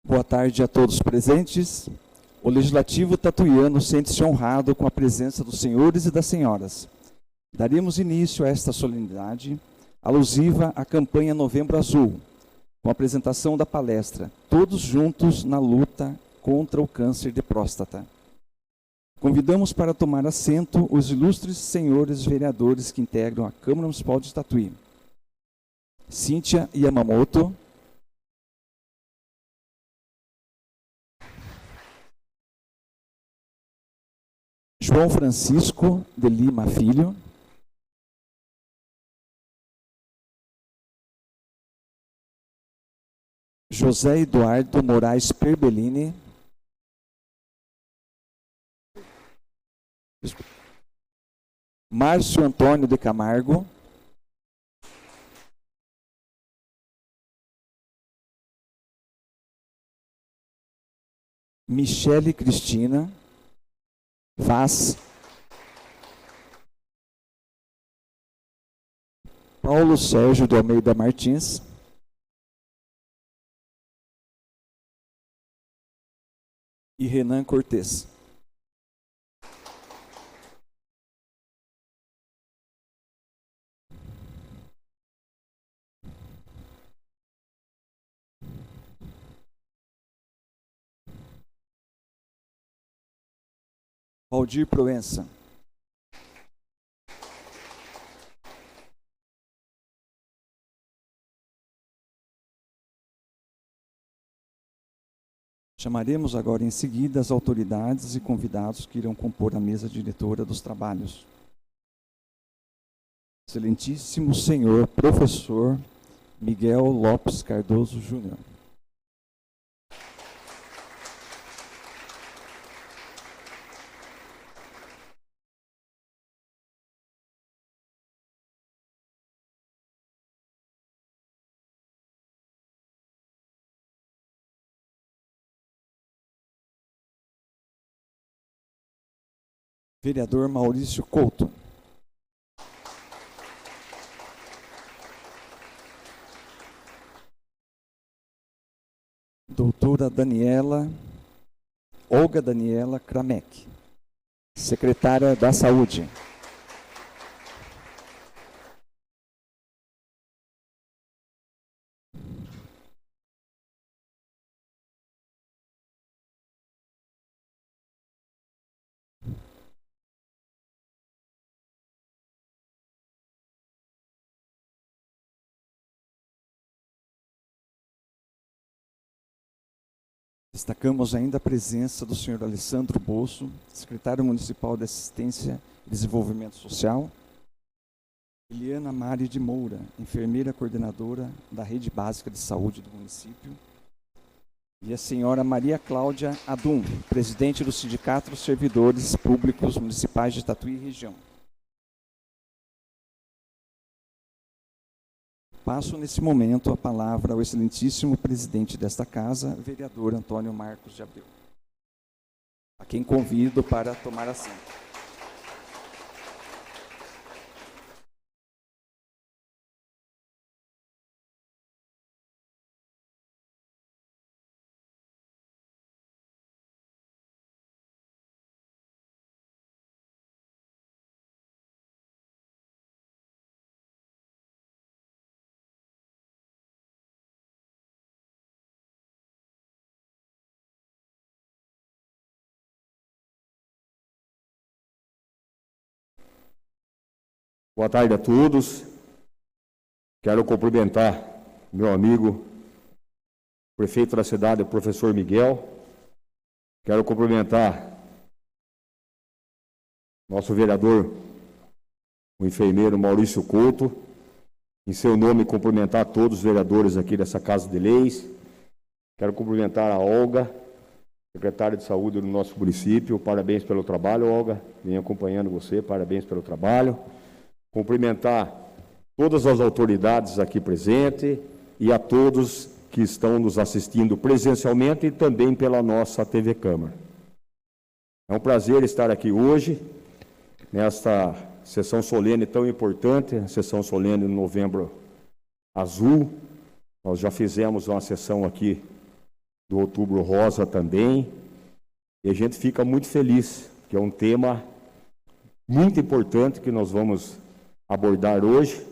Boa tarde a todos presentes. O Legislativo Tatuiano sente-se honrado com a presença dos senhores e das senhoras. Daremos início a esta solenidade alusiva à campanha Novembro Azul, com a apresentação da palestra Todos Juntos na Luta contra o Câncer de Próstata. Convidamos para tomar assento os ilustres senhores vereadores que integram a Câmara Municipal de Tatuí. Cíntia Yamamoto, João Francisco de Lima Filho, José Eduardo Moraes Perbellini, Márcio Antônio de Camargo, Michele Cristina Vaz, Paulo Sérgio de Almeida Martins, e Renan Cortes. Valdir Proença. Chamaremos agora em seguida as autoridades e convidados que irão compor a mesa diretora dos trabalhos. Excelentíssimo senhor professor Miguel Lopes Cardoso Júnior. Vereador Maurício Couto. Doutora Olga Daniela Kramek, secretária da Saúde. Destacamos ainda a presença do senhor Alessandro Bolso, secretário municipal de Assistência e Desenvolvimento Social, Eliana Mari de Moura, enfermeira coordenadora da Rede Básica de Saúde do município, e a senhora Maria Cláudia Adum, presidente do Sindicato dos Servidores Públicos Municipais de Tatuí e Região. Passo, nesse momento, a palavra ao excelentíssimo presidente desta casa, vereador Antônio Marcos de Abreu, a quem convido para tomar assento. Boa tarde a todos. Quero cumprimentar meu amigo, prefeito da cidade, o professor Miguel. Quero cumprimentar nosso vereador, o enfermeiro Maurício Couto. Em seu nome, cumprimentar todos os vereadores aqui dessa Casa de Leis. Quero cumprimentar a Olga, secretária de Saúde do nosso município. Parabéns pelo trabalho, Olga. Venho acompanhando você, parabéns pelo trabalho. Cumprimentar todas as autoridades aqui presentes e a todos que estão nos assistindo presencialmente e também pela nossa TV Câmara. É um prazer estar aqui hoje, nesta sessão solene tão importante, a sessão solene do Novembro Azul. Nós já fizemos uma sessão aqui do Outubro Rosa também. E a gente fica muito feliz, que é um tema muito importante que nós vamos abordar hoje,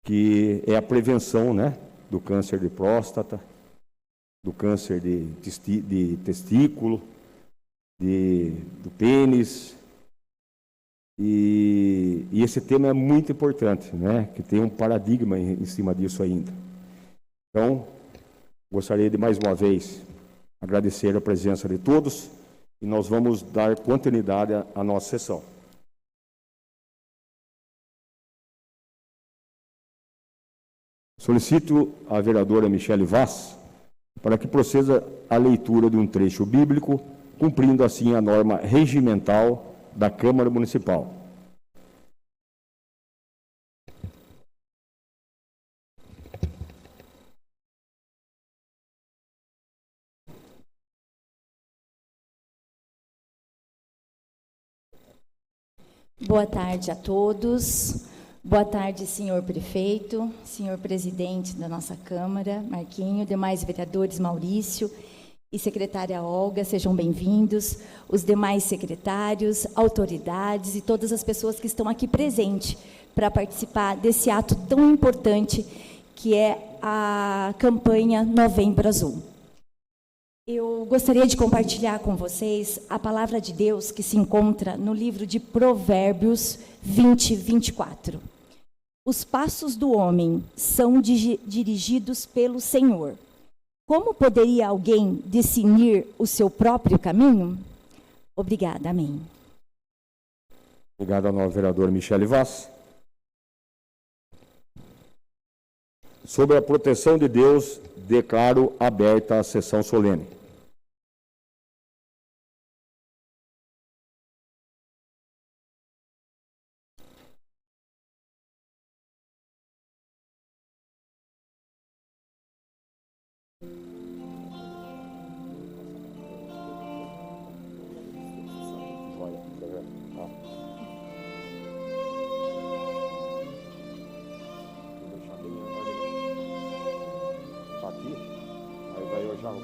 que é a prevenção, né, do câncer de próstata, do câncer de testículo, do pênis. E esse tema é muito importante, né, que tem um paradigma em cima disso ainda. Então, gostaria de mais uma vez agradecer a presença de todos e nós vamos dar continuidade à nossa sessão. Solicito a vereadora Michele Vaz para que proceda a leitura de um trecho bíblico, cumprindo assim a norma regimental da Câmara Municipal. Boa tarde a todos. Boa tarde, senhor prefeito, senhor presidente da nossa Câmara, Marquinho, demais vereadores, Maurício e secretária Olga, sejam bem-vindos, os demais secretários, autoridades e todas as pessoas que estão aqui presentes para participar desse ato tão importante que é a campanha Novembro Azul. Eu gostaria de compartilhar com vocês a palavra de Deus que se encontra no livro de Provérbios 20, 24. Os passos do homem são dirigidos pelo Senhor. Como poderia alguém discernir o seu próprio caminho? Obrigada, amém. Obrigado ao novo vereador Michele Vaz. Sobre a proteção de Deus, declaro aberta a sessão solene.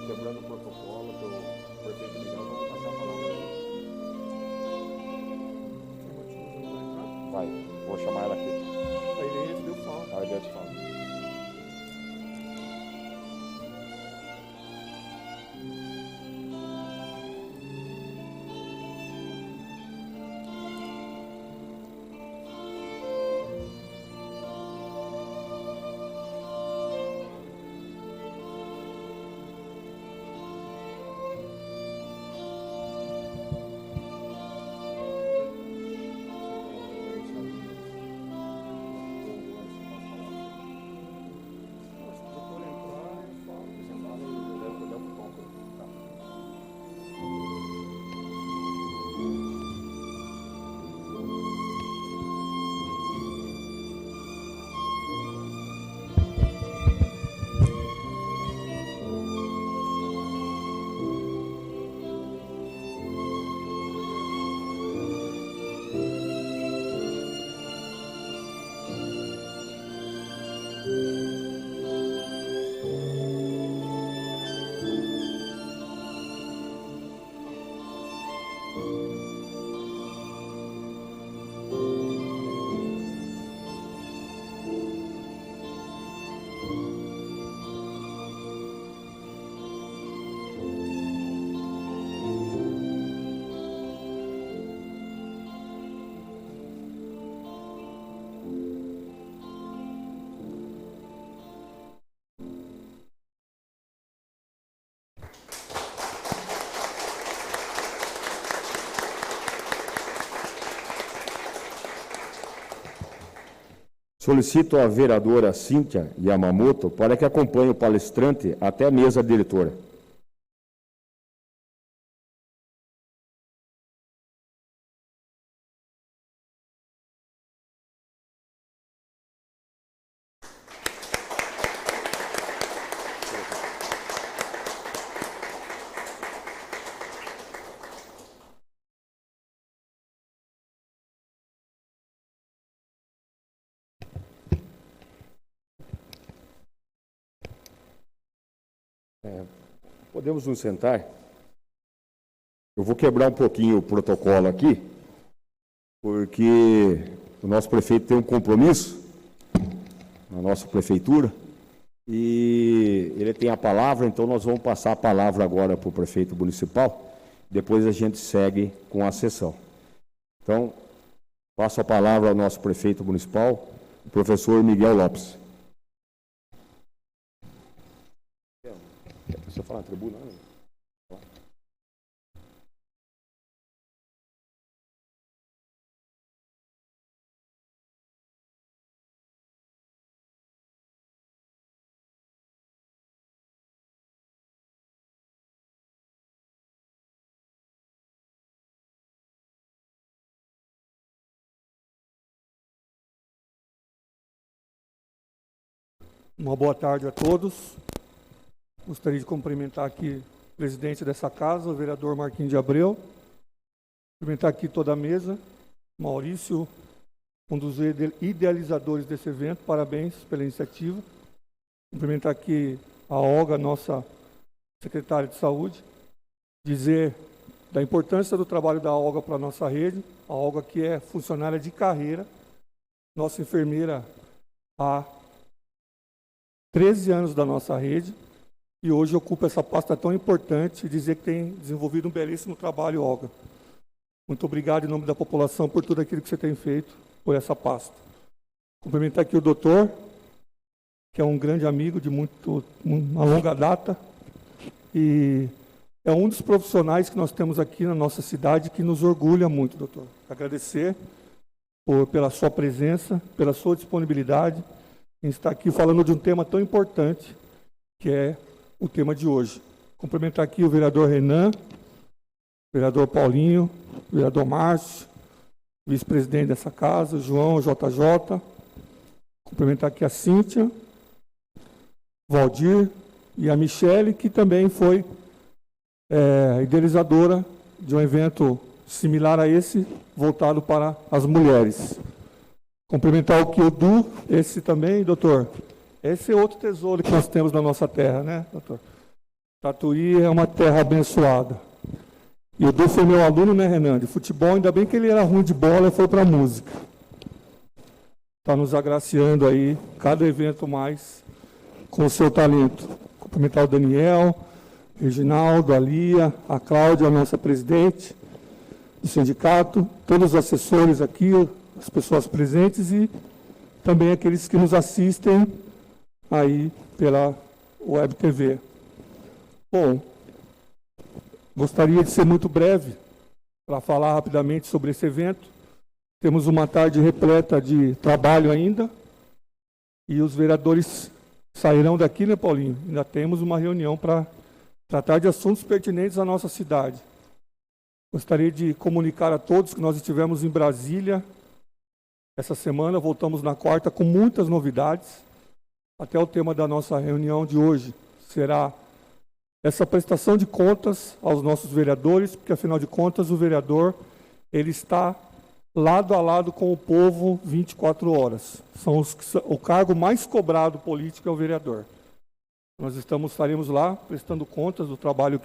Quebrando o protocolo do prefeito Miguel, vamos passar a palavra. Vai, vou chamar ela aqui. A Inês deu falta. A Inês fala. Solicito a vereadora Cíntia Yamamoto para que acompanhe o palestrante até a mesa diretora. Podemos nos sentar? Eu vou quebrar um pouquinho o protocolo aqui, porque o nosso prefeito tem um compromisso na nossa prefeitura e ele tem a palavra, então nós vamos passar a palavra agora para o prefeito municipal, depois a gente segue com a sessão. Então, passo a palavra ao nosso prefeito municipal, o professor Miguel Lopes. Você fala na tribuna? Uma boa tarde a todos. Gostaria de cumprimentar aqui o presidente dessa casa, o vereador Marquinhos de Abreu. Cumprimentar aqui toda a mesa. Maurício, um dos idealizadores desse evento, parabéns pela iniciativa. Cumprimentar aqui a Olga, nossa secretária de saúde. Dizer da importância do trabalho da Olga para a nossa rede. A Olga, que é funcionária de carreira, nossa enfermeira há 13 anos da nossa rede, e hoje ocupa essa pasta tão importante, e dizer que tem desenvolvido um belíssimo trabalho, Olga. Muito obrigado em nome da população por tudo aquilo que você tem feito por essa pasta. Cumprimentar aqui o doutor, que é um grande amigo de uma longa data, e é um dos profissionais que nós temos aqui na nossa cidade que nos orgulha muito, doutor. Agradecer pela sua presença, pela sua disponibilidade, em estar aqui falando de um tema tão importante, que é o tema de hoje. Cumprimentar aqui o vereador Renan, o vereador Paulinho, o vereador Márcio, vice-presidente dessa casa, João, JJ. Cumprimentar aqui a Cíntia, Valdir e a Michele, que também foi idealizadora de um evento similar a esse, voltado para as mulheres. Cumprimentar o Kildu, esse também, doutor. Esse é outro tesouro que nós temos na nossa terra, né, doutor? Tatuí é uma terra abençoada. E o Du foi meu aluno, né, Renan, de futebol, ainda bem que ele era ruim de bola e foi para a música. Está nos agraciando aí, cada evento mais, com o seu talento. Cumprimentar o Daniel, Reginaldo, a Lia, a Cláudia, a nossa presidente do sindicato, todos os assessores aqui, as pessoas presentes e também aqueles que nos assistem aí pela Web TV. Bom, gostaria de ser muito breve para falar rapidamente sobre esse evento. Temos uma tarde repleta de trabalho ainda e os vereadores sairão daqui, né, Paulinho? Ainda temos uma reunião para tratar de assuntos pertinentes à nossa cidade. Gostaria de comunicar a todos que nós estivemos em Brasília essa semana, voltamos na quarta com muitas novidades. Até o tema da nossa reunião de hoje será essa prestação de contas aos nossos vereadores, porque afinal de contas o vereador ele está lado a lado com o povo 24 horas. O cargo mais cobrado político é o vereador. Nós estaremos lá prestando contas do trabalho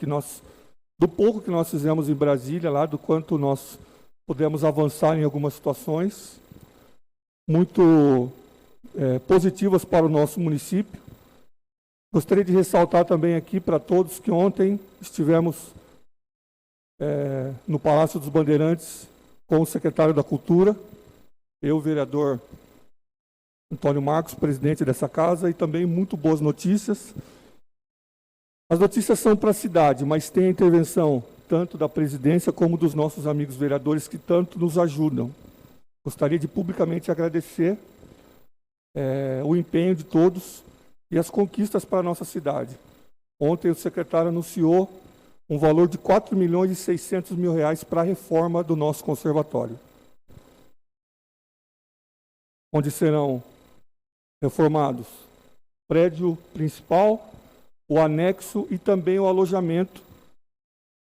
do pouco que nós fizemos em Brasília, lá do quanto nós pudemos avançar em algumas situações muito positivas para o nosso município. Gostaria de ressaltar também aqui para todos que ontem estivemos no Palácio dos Bandeirantes com o secretário da Cultura, eu, o vereador Antônio Marcos, presidente dessa casa, e também muito boas notícias. As notícias são para a cidade, mas tem a intervenção tanto da presidência como dos nossos amigos vereadores que tanto nos ajudam. Gostaria de publicamente agradecer o empenho de todos e as conquistas para a nossa cidade. Ontem o secretário anunciou um valor de R$ 4.600.000 para a reforma do nosso conservatório, onde serão reformados o prédio principal, o anexo e também o alojamento,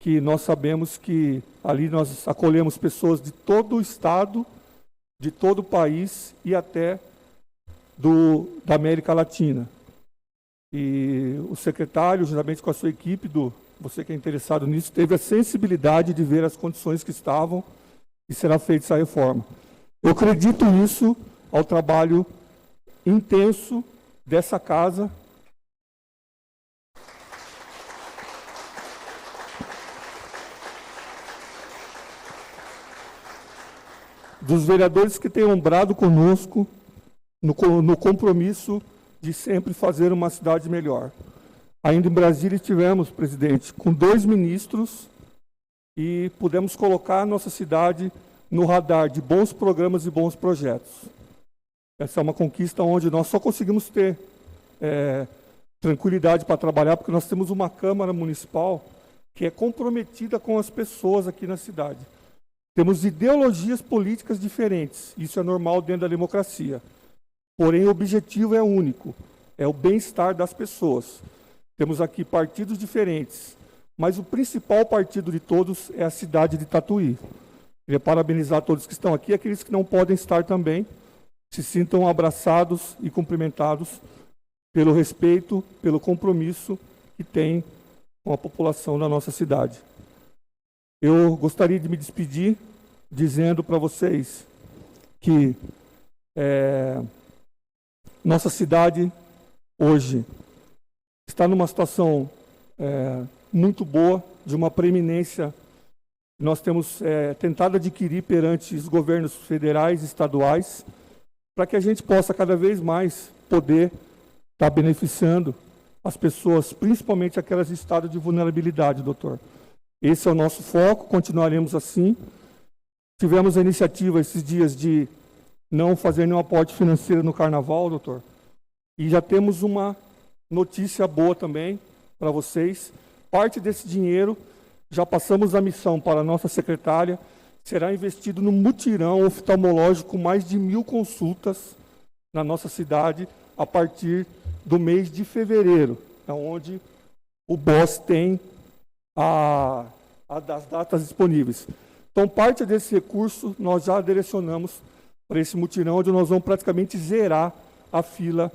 que nós sabemos que ali nós acolhemos pessoas de todo o estado, de todo o país e até da América Latina. E o secretário, juntamente com a sua equipe, você que é interessado nisso, teve a sensibilidade de ver as condições que estavam e será feita essa reforma. Eu acredito nisso ao trabalho intenso dessa casa, dos vereadores que têm ombrado conosco no compromisso de sempre fazer uma cidade melhor. Ainda em Brasília estivemos, presidente, com 2 ministros e pudemos colocar a nossa cidade no radar de bons programas e bons projetos. Essa é uma conquista onde nós só conseguimos ter tranquilidade para trabalhar, porque nós temos uma Câmara Municipal que é comprometida com as pessoas aqui na cidade. Temos ideologias políticas diferentes, isso é normal dentro da democracia. Porém, o objetivo é único, é o bem-estar das pessoas. Temos aqui partidos diferentes, mas o principal partido de todos é a cidade de Tatuí. Queria parabenizar todos que estão aqui, aqueles que não podem estar também, se sintam abraçados e cumprimentados pelo respeito, pelo compromisso que tem com a população da nossa cidade. Eu gostaria de me despedir dizendo para vocês que nossa cidade hoje está numa situação muito boa, de uma preeminência que nós temos tentado adquirir perante os governos federais e estaduais, para que a gente possa cada vez mais poder estar beneficiando as pessoas, principalmente aquelas em estado de vulnerabilidade, doutor. Esse é o nosso foco, continuaremos assim. Tivemos a iniciativa esses dias de não fazer nenhum aporte financeiro no carnaval, doutor. E já temos uma notícia boa também para vocês. Parte desse dinheiro, já passamos a missão para a nossa secretária, será investido no mutirão oftalmológico, mais de 1.000 consultas na nossa cidade, a partir do mês de fevereiro, onde o BOS tem das datas disponíveis. Então, parte desse recurso nós já direcionamos para esse mutirão, onde nós vamos praticamente zerar a fila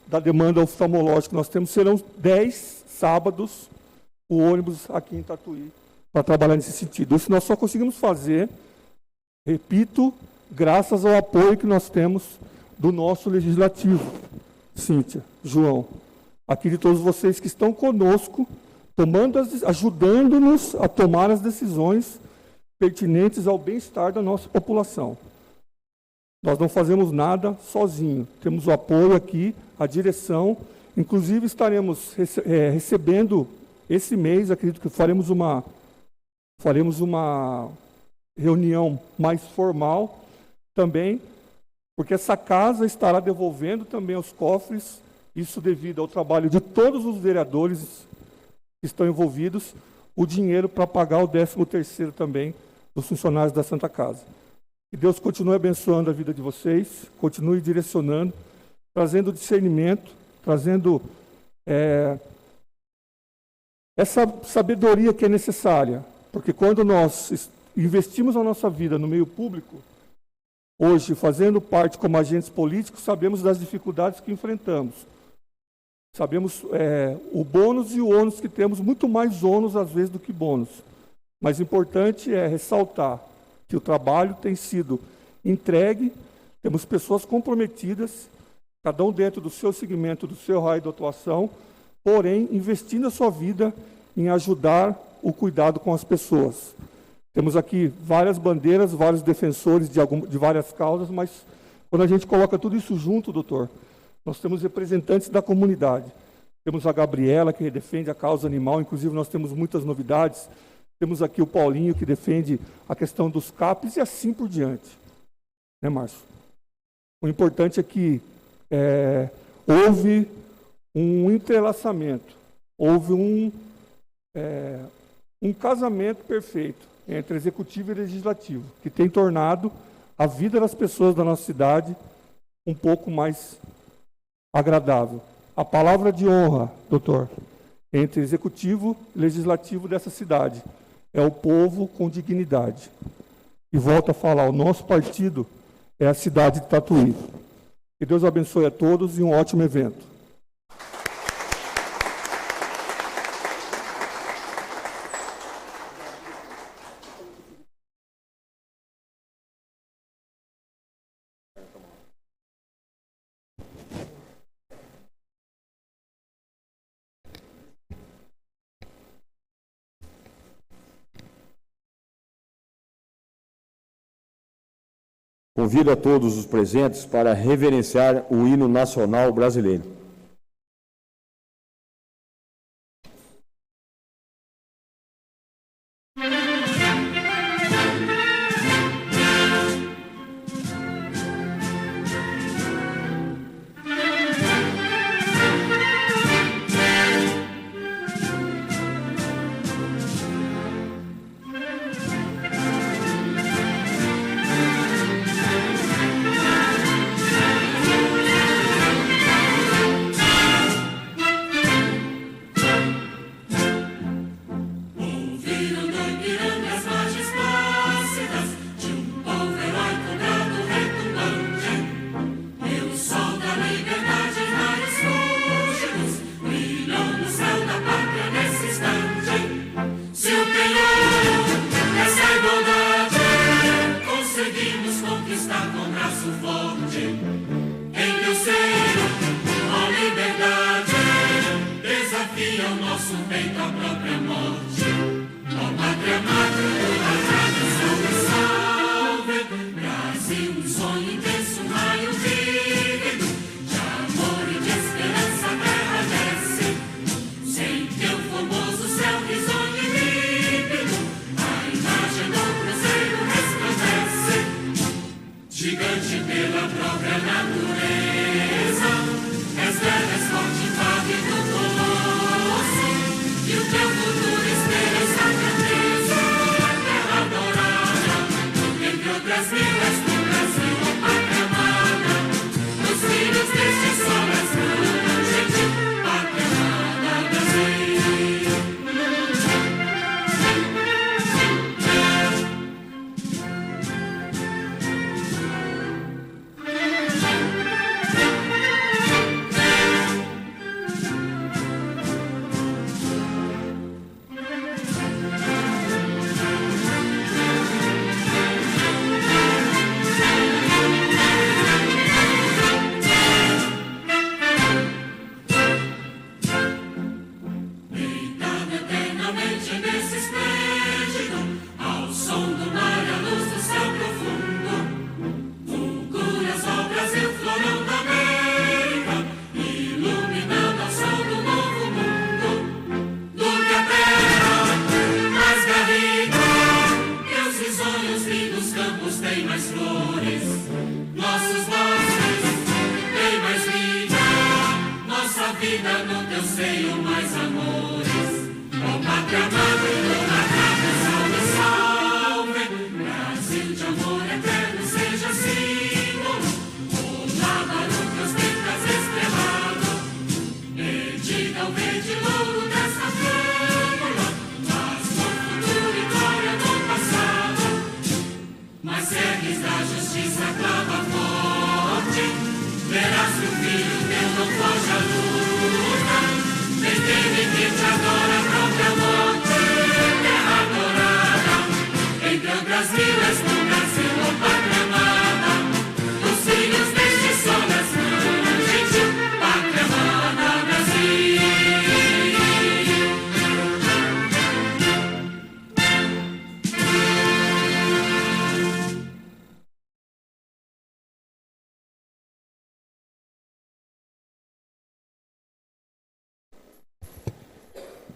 da demanda oftalmológica. Nós temos, serão 10 sábados, o ônibus aqui em Tatuí, para trabalhar nesse sentido. Isso nós só conseguimos fazer, repito, graças ao apoio que nós temos do nosso legislativo. Cíntia, João, aqui de todos vocês que estão conosco, ajudando-nos a tomar as decisões pertinentes ao bem-estar da nossa população. Nós não fazemos nada sozinho, temos o apoio aqui, a direção, inclusive estaremos recebendo esse mês, acredito que faremos uma reunião mais formal também, porque essa casa estará devolvendo também aos cofres, isso devido ao trabalho de todos os vereadores que estão envolvidos, o dinheiro para pagar o 13º também dos funcionários da Santa Casa. Que Deus continue abençoando a vida de vocês, continue direcionando, trazendo discernimento, trazendo essa sabedoria que é necessária, porque quando nós investimos a nossa vida no meio público, hoje, fazendo parte como agentes políticos, sabemos das dificuldades que enfrentamos. Sabemos o bônus e o ônus que temos, muito mais ônus às vezes do que bônus. Mas o importante é ressaltar que o trabalho tem sido entregue, temos pessoas comprometidas, cada um dentro do seu segmento, do seu raio de atuação, porém, investindo a sua vida em ajudar o cuidado com as pessoas. Temos aqui várias bandeiras, vários defensores de várias causas, mas quando a gente coloca tudo isso junto, doutor, nós temos representantes da comunidade. Temos a Gabriela, que defende a causa animal, inclusive nós temos muitas novidades. Temos aqui o Paulinho, que defende a questão dos CAPs e assim por diante. Né, Márcio? O importante é que houve um entrelaçamento, houve um casamento perfeito entre executivo e legislativo, que tem tornado a vida das pessoas da nossa cidade um pouco mais agradável. A palavra de honra, doutor, entre executivo e legislativo dessa cidade é o povo com dignidade. E volto a falar, o nosso partido é a cidade de Tatuí. Que Deus abençoe a todos e um ótimo evento. Convido a todos os presentes para reverenciar o hino nacional brasileiro.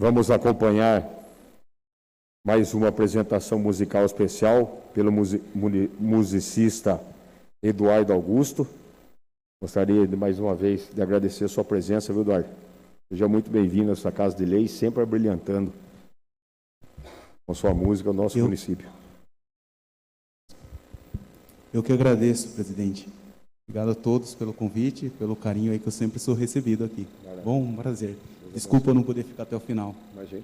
Vamos acompanhar mais uma apresentação musical especial pelo musicista Eduardo Augusto. Gostaria de mais uma vez de agradecer a sua presença, viu, Eduardo? Seja muito bem-vindo à sua Casa de Leis, sempre abrilhantando com sua música o nosso município. Eu que agradeço, presidente. Obrigado a todos pelo convite, pelo carinho aí que eu sempre sou recebido aqui. Bom, um prazer. Desculpa eu não poder ficar até o final. Imagina.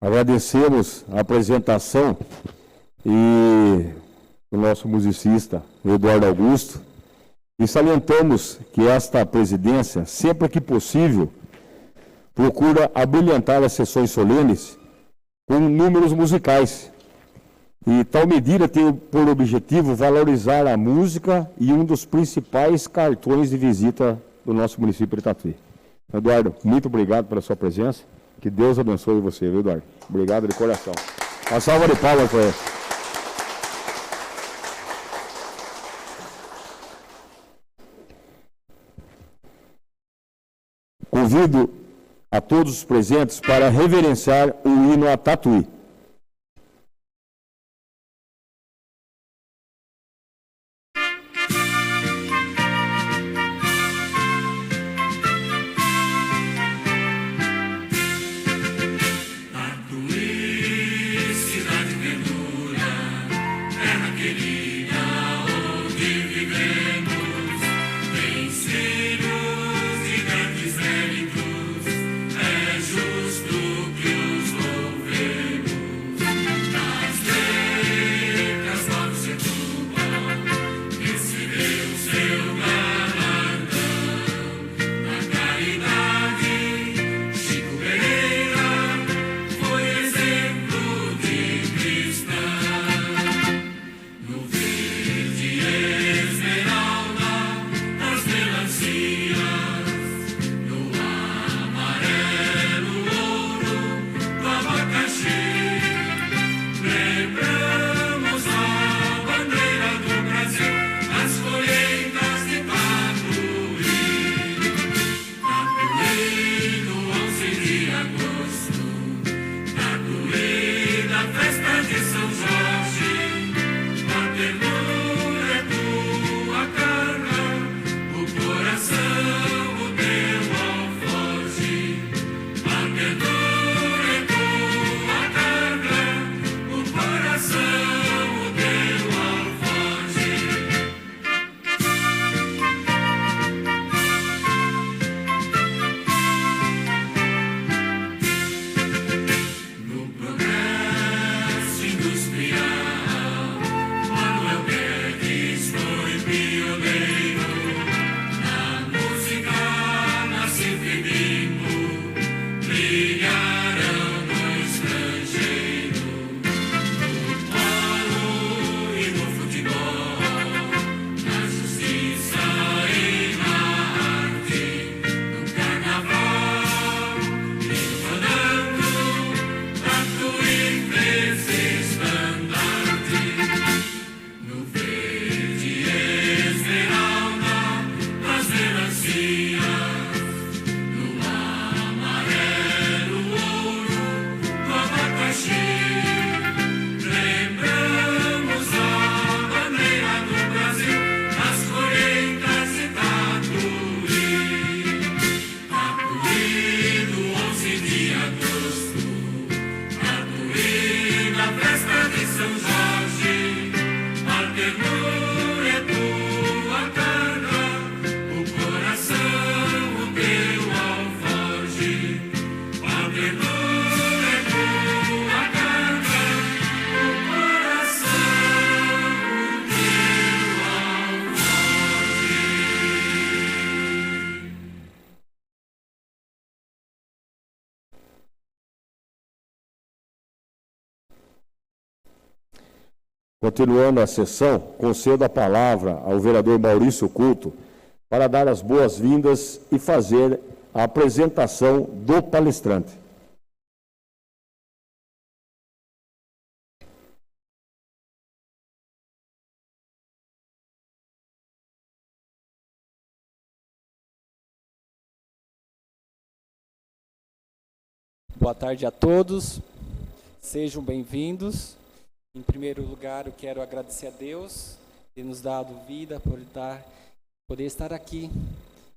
Agradecemos a apresentação e o nosso musicista, Eduardo Augusto, e salientamos que esta presidência, sempre que possível, procura abrilhantar as sessões solenes com números musicais. E tal medida tem por objetivo valorizar a música e um dos principais cartões de visita do nosso município de Tatuí. Eduardo, muito obrigado pela sua presença. Que Deus abençoe você, viu, Eduardo? Obrigado de coração. Uma salva de palmas para ele. Convido a todos os presentes para reverenciar o hino a Tatuí. Continuando a sessão, concedo a palavra ao vereador Maurício Couto para dar as boas-vindas e fazer a apresentação do palestrante. Boa tarde a todos, sejam bem-vindos. Em primeiro lugar, eu quero agradecer a Deus por ter nos dado vida, por poder estar aqui,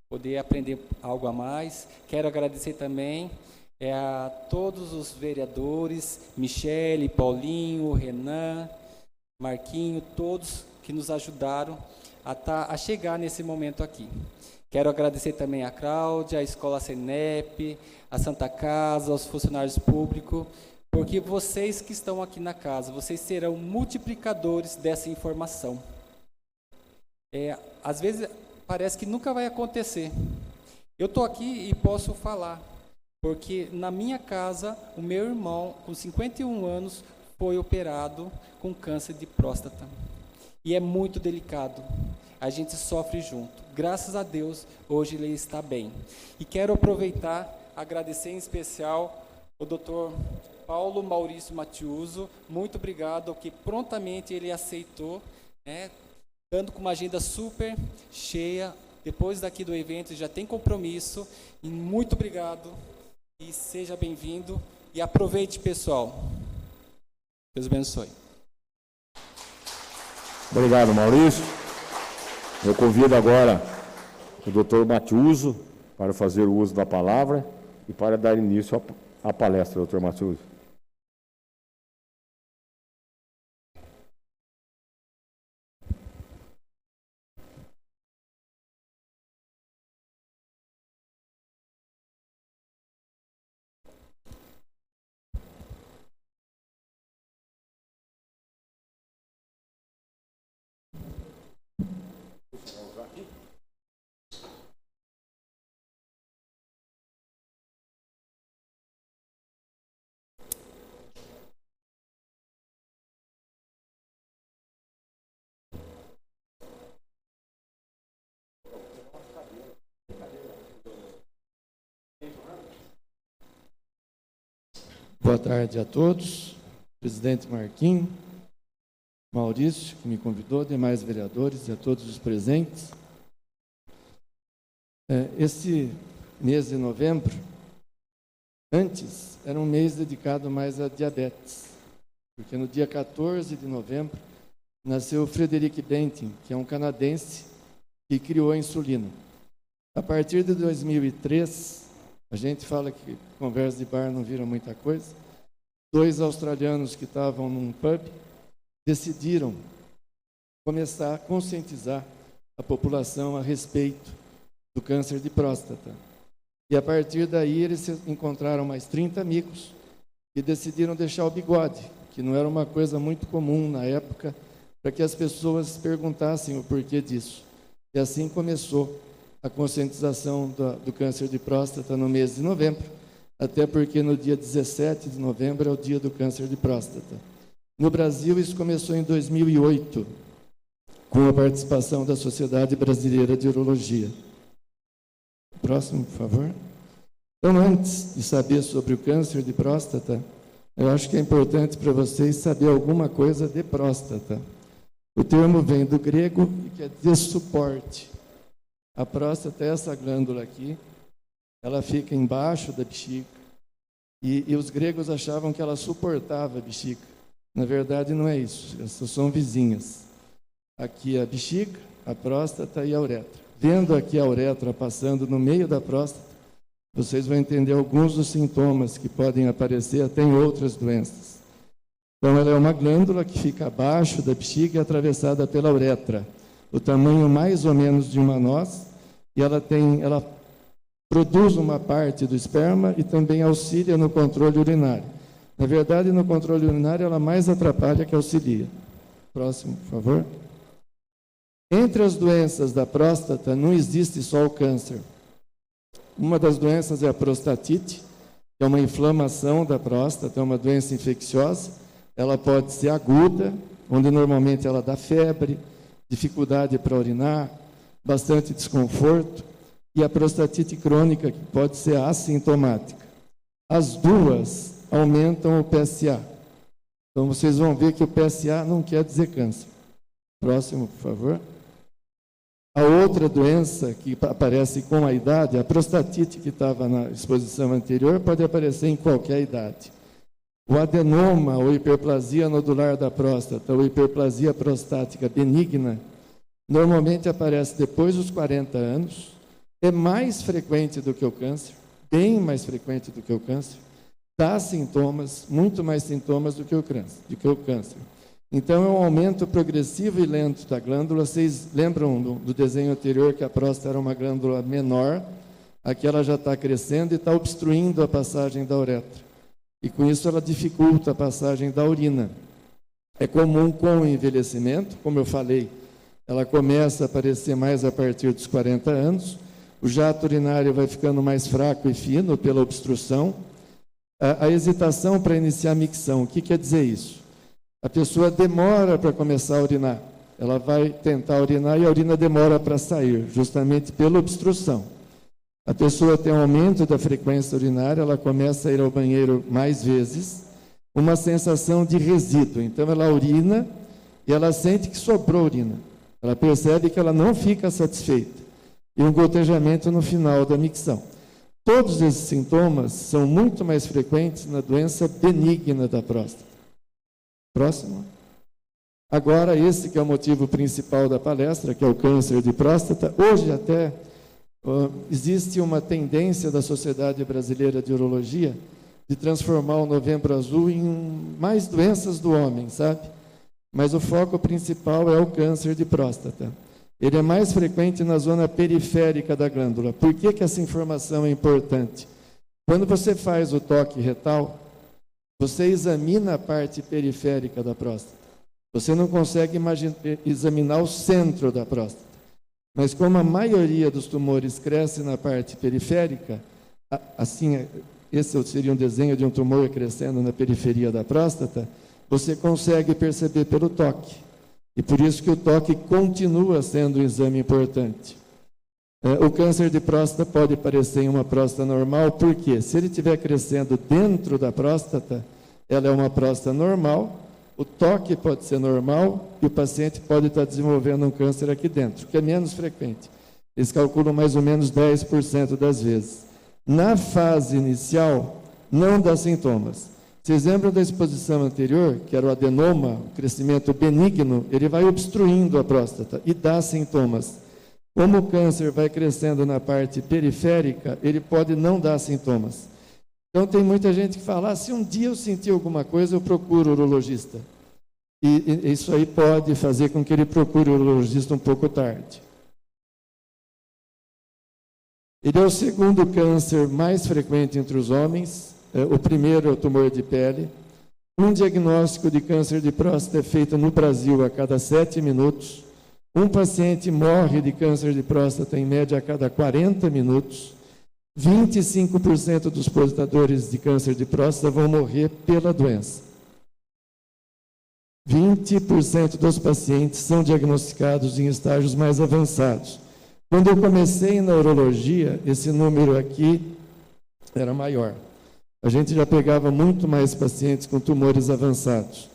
poder aprender algo a mais. Quero agradecer também a todos os vereadores, Michele, Paulinho, Renan, Marquinho, todos que nos ajudaram a chegar nesse momento aqui. Quero agradecer também a Cláudia, a Escola Senep, a Santa Casa, aos funcionários públicos, porque vocês que estão aqui na casa, vocês serão multiplicadores dessa informação. Às vezes parece que nunca vai acontecer. Eu estou aqui e posso falar, porque na minha casa, o meu irmão, com 51 anos, foi operado com câncer de próstata. E é muito delicado. A gente sofre junto. Graças a Deus, hoje ele está bem. E quero aproveitar, agradecer em especial o Dr. Paulo Maurício Matiuso. Muito obrigado, que prontamente ele aceitou, dando com uma agenda super cheia. Depois daqui do evento já tem compromisso. E muito obrigado e seja bem-vindo. E aproveite, pessoal. Deus abençoe. Obrigado, Maurício. Eu convido agora o doutor Matiuso para fazer o uso da palavra e para dar início à palestra, doutor Matiuso. Boa tarde a todos, presidente Marquinho, Maurício, que me convidou, demais vereadores e a todos os presentes. Esse mês de novembro, antes, era um mês dedicado mais a diabetes, porque no dia 14 de novembro nasceu Frederick Banting, que é um canadense que criou a insulina. A partir de 2003, a gente fala que conversa de bar não vira muita coisa. 2 australianos que estavam num pub decidiram começar a conscientizar a população a respeito do câncer de próstata. E a partir daí eles encontraram mais 30 amigos e decidiram deixar o bigode, que não era uma coisa muito comum na época, para que as pessoas perguntassem o porquê disso. E assim começou a conscientização do câncer de próstata no mês de novembro, até porque no dia 17 de novembro é o dia do câncer de próstata. No Brasil, isso começou em 2008, com a participação da Sociedade Brasileira de Urologia. Próximo, por favor. Então, antes de saber sobre o câncer de próstata, eu acho que é importante para vocês saber alguma coisa de próstata. O termo vem do grego e quer dizer suporte. A próstata é essa glândula aqui, ela fica embaixo da bexiga, e os gregos achavam que ela suportava a bexiga. Na verdade, não é isso, essas são vizinhas. Aqui a bexiga, a próstata e a uretra. Vendo aqui a uretra passando no meio da próstata, vocês vão entender alguns dos sintomas que podem aparecer até em outras doenças. Então, ela é uma glândula que fica abaixo da bexiga e atravessada pela uretra. O tamanho mais ou menos de uma noz, e ela produz uma parte do esperma e também auxilia no controle urinário. Na verdade, no controle urinário, ela mais atrapalha que auxilia. Próximo, por favor. Entre as doenças da próstata, não existe só o câncer. Uma das doenças é a prostatite, que é uma inflamação da próstata, é uma doença infecciosa. Ela pode ser aguda, onde normalmente ela dá febre, dificuldade para urinar, bastante desconforto, e a prostatite crônica, que pode ser assintomática. As duas aumentam o PSA. Então, vocês vão ver que o PSA não quer dizer câncer. Próximo, por favor. A outra doença que aparece com a idade, a prostatite, que estava na exposição anterior, pode aparecer em qualquer idade. O adenoma ou hiperplasia nodular da próstata, ou hiperplasia prostática benigna, normalmente aparece depois dos 40 anos, é mais frequente do que o câncer, bem mais frequente do que o câncer, dá sintomas, muito mais sintomas do que o câncer. Então, é um aumento progressivo e lento da glândula. Vocês lembram do desenho anterior que a próstata era uma glândula menor, aqui ela já está crescendo e está obstruindo a passagem da uretra. e com isso ela dificulta a passagem da urina. É comum com o envelhecimento, como eu falei, ela começa a aparecer mais a partir dos 40 anos, o jato urinário vai ficando mais fraco e fino pela obstrução. A hesitação para iniciar a micção, o que quer dizer isso? A pessoa demora para começar a urinar, ela vai tentar urinar e a urina demora para sair, justamente pela obstrução. A pessoa tem um aumento da frequência urinária, ela começa a ir ao banheiro mais vezes, uma sensação de resíduo. Então, ela urina e ela sente que sobrou urina. Ela percebe que ela não fica satisfeita. E um gotejamento no final da micção. Todos esses sintomas são muito mais frequentes na doença benigna da próstata. Próximo. Agora, esse que é o motivo principal da palestra, que é o câncer de próstata. Hoje até existe uma tendência da Sociedade Brasileira de Urologia de transformar o Novembro Azul em mais doenças do homem, sabe? Mas o foco principal é o câncer de próstata. Ele é mais frequente na zona periférica da glândula. Por que essa informação é importante? Quando você faz o toque retal, você examina a parte periférica da próstata. Você não consegue examinar o centro da próstata. Mas como a maioria dos tumores cresce na parte periférica, assim, esse seria um desenho de um tumor crescendo na periferia da próstata, você consegue perceber pelo toque. E por isso que o toque continua sendo um exame importante. O câncer de próstata pode parecer em uma próstata normal, porque se ele estiver crescendo dentro da próstata, ela é uma próstata normal, o toque pode ser normal e o paciente pode estar desenvolvendo um câncer aqui dentro, que é menos frequente. Eles calculam mais ou menos 10% das vezes. Na fase inicial, não dá sintomas. Vocês lembram da exposição anterior, que era o adenoma, o crescimento benigno, ele vai obstruindo a próstata e dá sintomas. Como o câncer vai crescendo na parte periférica, ele pode não dar sintomas. Então tem muita gente que fala, se um dia eu sentir alguma coisa, eu procuro o urologista. E isso aí pode fazer com que ele procure o urologista um pouco tarde. Ele é o segundo câncer mais frequente entre os homens. O primeiro é o tumor de pele. Um diagnóstico de câncer de próstata é feito no Brasil a cada 7 minutos. Um paciente morre de câncer de próstata, em média, a cada 40 minutos. 25% dos portadores de câncer de próstata vão morrer pela doença. 20% dos pacientes são diagnosticados em estágios mais avançados. Quando eu comecei na urologia, esse número aqui era maior. A gente já pegava muito mais pacientes com tumores avançados.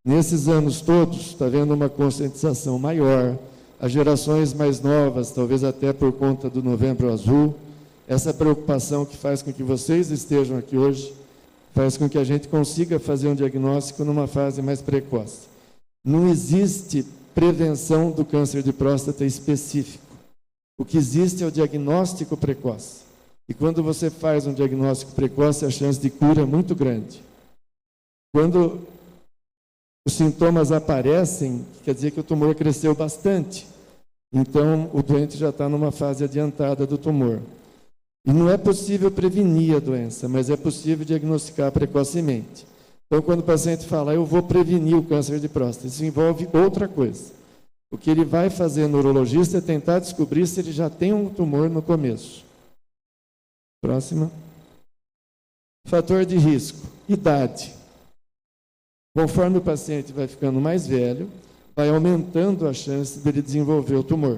Nesses anos todos, está havendo uma conscientização maior. As gerações mais novas, talvez até por conta do Novembro Azul, essa preocupação que faz com que vocês estejam aqui hoje, faz com que a gente consiga fazer um diagnóstico numa fase mais precoce. Não existe prevenção do câncer de próstata específico. O que existe é o diagnóstico precoce. E quando você faz um diagnóstico precoce, a chance de cura é muito grande. Quando os sintomas aparecem, quer dizer que o tumor cresceu bastante. Então, o doente já está numa fase adiantada do tumor. E não é possível prevenir a doença, mas é possível diagnosticar precocemente. Então, quando o paciente fala, eu vou prevenir o câncer de próstata, isso envolve outra coisa. O que ele vai fazer no urologista é tentar descobrir se ele já tem um tumor no começo. Próxima. Fator de risco, idade. Conforme o paciente vai ficando mais velho, vai aumentando a chance dele desenvolver o tumor.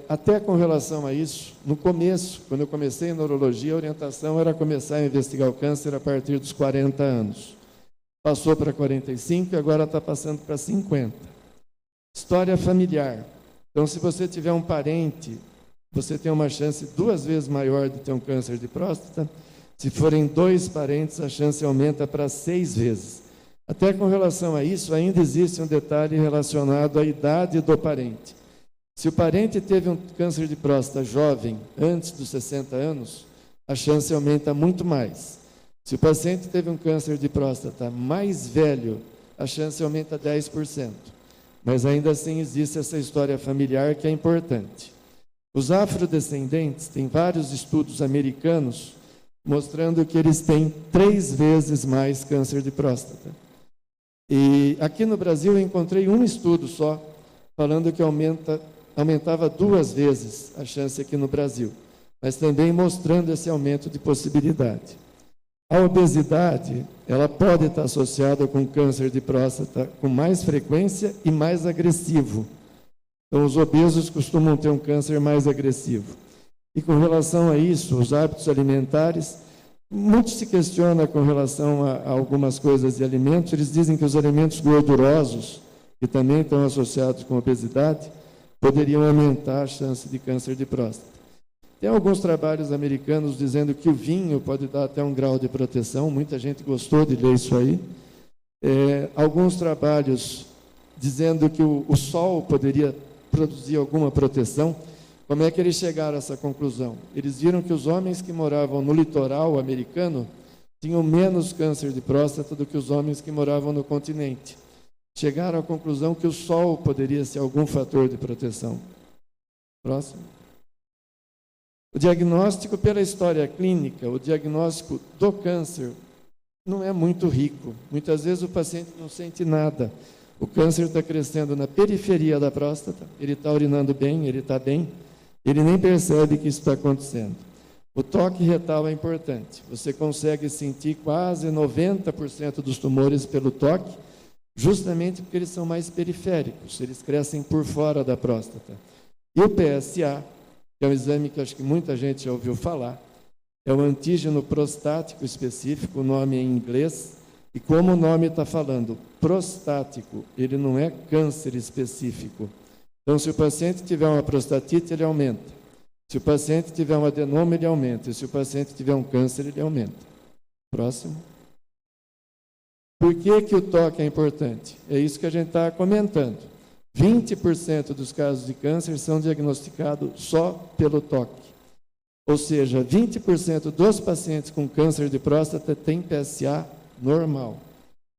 Até com relação a isso, no começo, quando eu comecei na urologia, a orientação era começar a investigar o câncer a partir dos 40 anos. Passou para 45 e agora está passando para 50. História familiar. Então, se você tiver um parente, você tem uma chance 2 vezes maior de ter um câncer de próstata. Se forem 2 parentes, a chance aumenta para 6 vezes. Até com relação a isso, ainda existe um detalhe relacionado à idade do parente. Se o parente teve um câncer de próstata jovem, antes dos 60 anos, a chance aumenta muito mais. Se o paciente teve um câncer de próstata mais velho, a chance aumenta 10%. Mas ainda assim existe essa história familiar que é importante. Os afrodescendentes, tem vários estudos americanos mostrando que eles têm 3 vezes mais câncer de próstata. E aqui no Brasil eu encontrei um estudo só, falando que aumentava 2 vezes a chance aqui no Brasil, mas também mostrando esse aumento de possibilidade. A obesidade, ela pode estar associada com câncer de próstata com mais frequência e mais agressivo. Então, os obesos costumam ter um câncer mais agressivo. E com relação a isso, os hábitos alimentares, muito se questiona com relação a algumas coisas de alimentos. Eles dizem que os alimentos gordurosos, que também estão associados com obesidade, poderiam aumentar a chance de câncer de próstata. Tem alguns trabalhos americanos dizendo que o vinho pode dar até um grau de proteção. Muita gente gostou de ler isso aí. Alguns trabalhos dizendo que o sol poderia produzir alguma proteção. Como é que eles chegaram a essa conclusão? Eles viram que os homens que moravam no litoral americano tinham menos câncer de próstata do que os homens que moravam no continente. Chegaram à conclusão que o sol poderia ser algum fator de proteção. Próximo. O diagnóstico pela história clínica, o diagnóstico do câncer não é muito rico. Muitas vezes o paciente não sente nada. O câncer está crescendo na periferia da próstata, ele está urinando bem, ele está bem, ele nem percebe que isso está acontecendo. O toque retal é importante. Você consegue sentir quase 90% dos tumores pelo toque, justamente porque eles são mais periféricos, eles crescem por fora da próstata. E o PSA, que é um exame que acho que muita gente já ouviu falar, é o antígeno prostático específico, o nome é em inglês, e como o nome está falando, prostático, ele não é câncer específico. Então, se o paciente tiver uma prostatite, ele aumenta. Se o paciente tiver um adenoma, ele aumenta. E se o paciente tiver um câncer, ele aumenta. Próximo. Por que o toque é importante? É isso que a gente está comentando. 20% dos casos de câncer são diagnosticados só pelo toque. Ou seja, 20% dos pacientes com câncer de próstata têm PSA normal.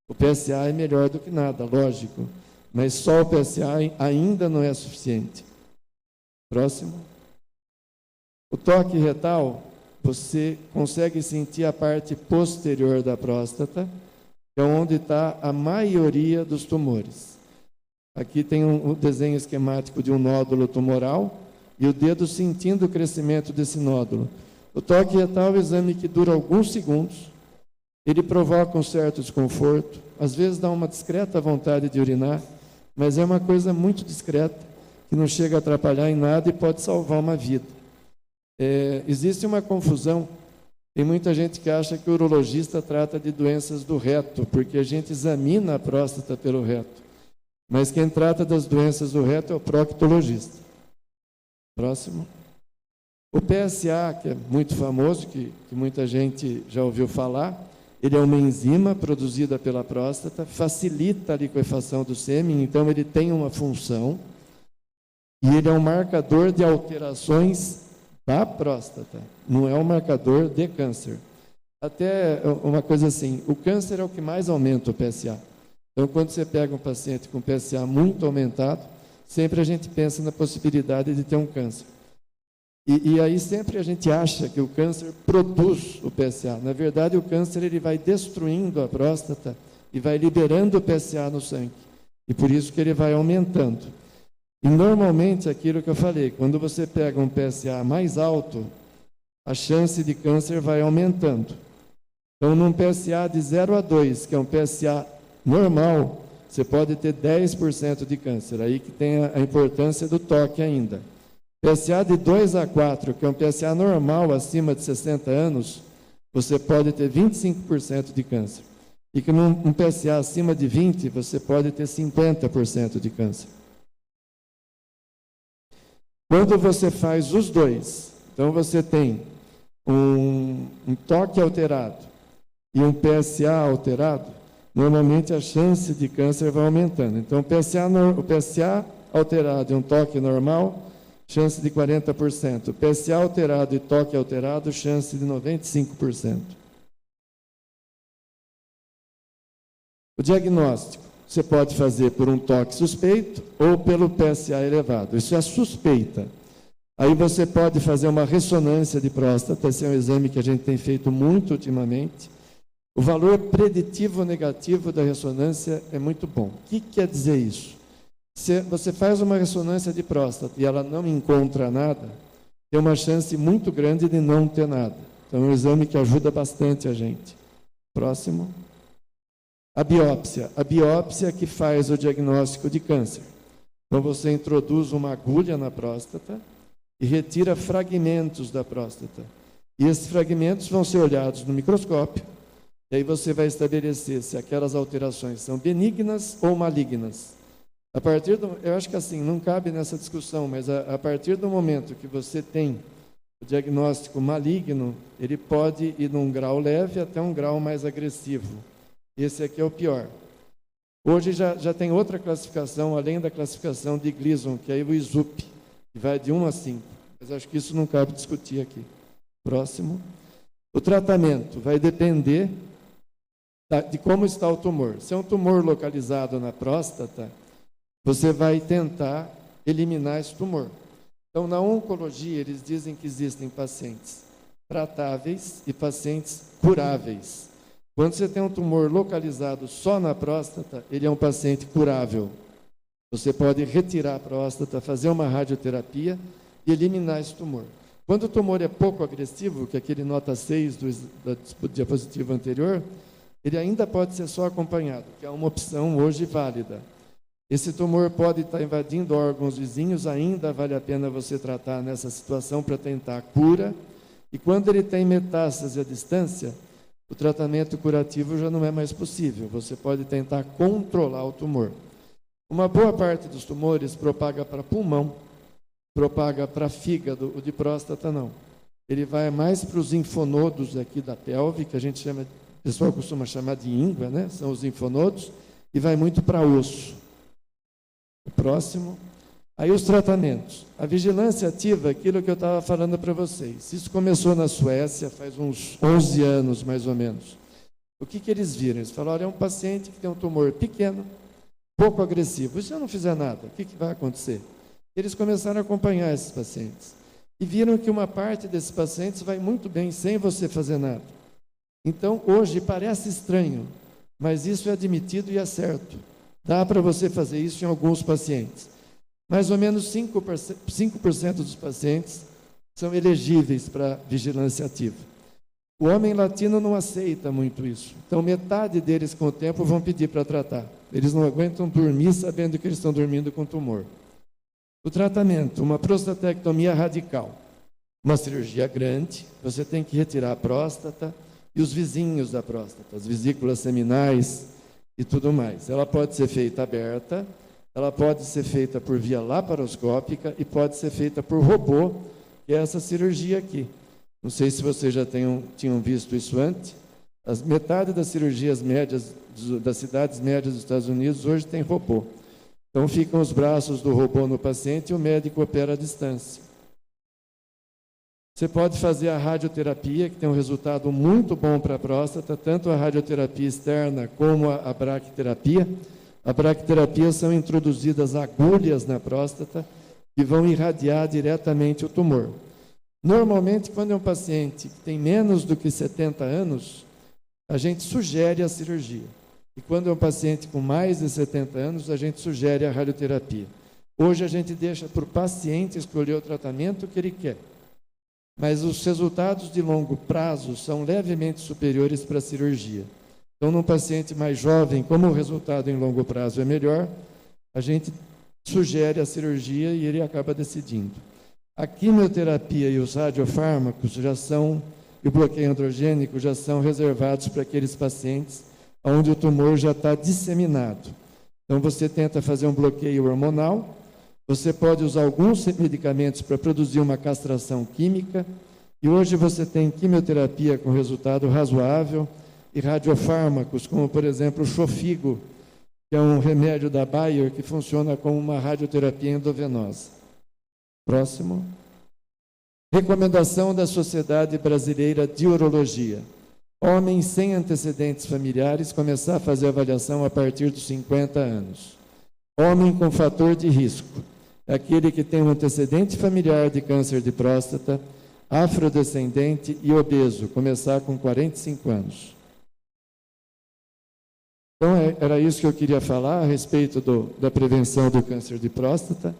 O PSA é melhor do que nada, lógico, mas só o PSA ainda não é suficiente. Próximo. O toque retal, você consegue sentir a parte posterior da próstata, que é onde está a maioria dos tumores. Aqui tem um desenho esquemático de um nódulo tumoral e o dedo sentindo o crescimento desse nódulo. O toque retal é um exame que dura alguns segundos, ele provoca um certo desconforto, às vezes dá uma discreta vontade de urinar, mas é uma coisa muito discreta, que não chega a atrapalhar em nada e pode salvar uma vida. Existe uma confusão, tem muita gente que acha que o urologista trata de doenças do reto, porque a gente examina a próstata pelo reto. Mas quem trata das doenças do reto é o proctologista. Próximo. O PSA, que é muito famoso, que muita gente já ouviu falar, ele é uma enzima produzida pela próstata, facilita a liquefação do sêmen, então ele tem uma função, e ele é um marcador de alterações da próstata, não é um marcador de câncer. Até uma coisa assim, o câncer é o que mais aumenta o PSA. Então, quando você pega um paciente com PSA muito aumentado, sempre a gente pensa na possibilidade de ter um câncer. E aí sempre a gente acha que o câncer produz o PSA. Na verdade, o câncer ele vai destruindo a próstata e vai liberando o PSA no sangue. E por isso que ele vai aumentando. E normalmente, aquilo que eu falei, quando você pega um PSA mais alto, a chance de câncer vai aumentando. Então, num PSA de 0 a 2, que é um PSA normal, você pode ter 10% de câncer. Aí que tem a importância do toque ainda. PSA de 2 a 4, que é um PSA normal acima de 60 anos, você pode ter 25% de câncer. E que num PSA acima de 20, você pode ter 50% de câncer. Quando você faz os dois, então você tem um toque alterado e um PSA alterado, normalmente a chance de câncer vai aumentando. Então, o PSA alterado e um toque normal, chance de 40%. PSA alterado e toque alterado, chance de 95%. O diagnóstico você pode fazer por um toque suspeito ou pelo PSA elevado. Isso é suspeita. Aí você pode fazer uma ressonância de próstata, esse é um exame que a gente tem feito muito ultimamente. O valor preditivo negativo da ressonância é muito bom. O que quer dizer isso? Se você faz uma ressonância de próstata e ela não encontra nada, tem uma chance muito grande de não ter nada. Então é um exame que ajuda bastante a gente. Próximo. A biópsia. A biópsia que faz o diagnóstico de câncer. Então você introduz uma agulha na próstata e retira fragmentos da próstata. E esses fragmentos vão ser olhados no microscópio. E aí você vai estabelecer se aquelas alterações são benignas ou malignas. A partir do, eu acho que assim, não cabe nessa discussão, mas a partir do momento que você tem o diagnóstico maligno, ele pode ir num grau leve até um grau mais agressivo. Esse aqui é o pior. Hoje já tem outra classificação, além da classificação de Gleason, que é o ISUP, que vai de 1 a 5. Mas acho que isso não cabe discutir aqui. Próximo. O tratamento vai depender de como está o tumor. Se é um tumor localizado na próstata, você vai tentar eliminar esse tumor. Então, na oncologia, eles dizem que existem pacientes tratáveis e pacientes curáveis. Quando você tem um tumor localizado só na próstata, ele é um paciente curável. Você pode retirar a próstata, fazer uma radioterapia e eliminar esse tumor. Quando o tumor é pouco agressivo, que é aquele nota 6 da diapositiva anterior, ele ainda pode ser só acompanhado, que é uma opção hoje válida. Esse tumor pode estar invadindo órgãos vizinhos, ainda vale a pena você tratar nessa situação para tentar a cura. E quando ele tem metástase à distância, o tratamento curativo já não é mais possível. Você pode tentar controlar o tumor. Uma boa parte dos tumores propaga para pulmão, propaga para fígado, o de próstata não. Ele vai mais para os linfonodos aqui da pelve, que a gente chama, o pessoal costuma chamar de íngua, né? São os linfonodos, e vai muito para osso. O próximo. Aí os tratamentos. A vigilância ativa, aquilo que eu estava falando para vocês. Isso começou na Suécia, faz uns 11 anos, mais ou menos. O que eles viram? Eles falaram, olha, é um paciente que tem um tumor pequeno, pouco agressivo. E se eu não fizer nada, o que vai acontecer? Eles começaram a acompanhar esses pacientes. E viram que uma parte desses pacientes vai muito bem sem você fazer nada. Então, hoje, parece estranho, mas isso é admitido e é certo. Dá para você fazer isso em alguns pacientes. Mais ou menos 5% dos pacientes são elegíveis para vigilância ativa. O homem latino não aceita muito isso. Então, metade deles, com o tempo, vão pedir para tratar. Eles não aguentam dormir sabendo que eles estão dormindo com tumor. O tratamento, uma prostatectomia radical. Uma cirurgia grande, você tem que retirar a próstata e os vizinhos da próstata, as vesículas seminais e tudo mais. Ela pode ser feita aberta, ela pode ser feita por via laparoscópica e pode ser feita por robô, que é essa cirurgia aqui. Não sei se vocês já tinham visto isso antes. Metade das cirurgias médias, das cidades médias dos Estados Unidos, hoje tem robô. Então, ficam os braços do robô no paciente e o médico opera à distância. Você pode fazer a radioterapia, que tem um resultado muito bom para a próstata, tanto a radioterapia externa como a braquiterapia. A braquiterapia são introduzidas agulhas na próstata que vão irradiar diretamente o tumor. Normalmente, quando é um paciente que tem menos do que 70 anos, a gente sugere a cirurgia. E quando é um paciente com mais de 70 anos, a gente sugere a radioterapia. Hoje a gente deixa para o paciente escolher o tratamento que ele quer. Mas os resultados de longo prazo são levemente superiores para a cirurgia. Então, num paciente mais jovem, como o resultado em longo prazo é melhor, a gente sugere a cirurgia e ele acaba decidindo. A quimioterapia e os radiofármacos e o bloqueio androgênico já são reservados para aqueles pacientes onde o tumor já está disseminado. Então, você tenta fazer um bloqueio hormonal, você pode usar alguns medicamentos para produzir uma castração química, e hoje você tem quimioterapia com resultado razoável e radiofármacos, como, por exemplo, o Xofigo, que é um remédio da Bayer que funciona como uma radioterapia endovenosa. Próximo. Recomendação da Sociedade Brasileira de Urologia. Homens sem antecedentes familiares começar a fazer avaliação a partir dos 50 anos. Homem com fator de risco. é aquele que tem um antecedente familiar de câncer de próstata, afrodescendente e obeso, começar com 45 anos. Então, era isso que eu queria falar a respeito da prevenção do câncer de próstata.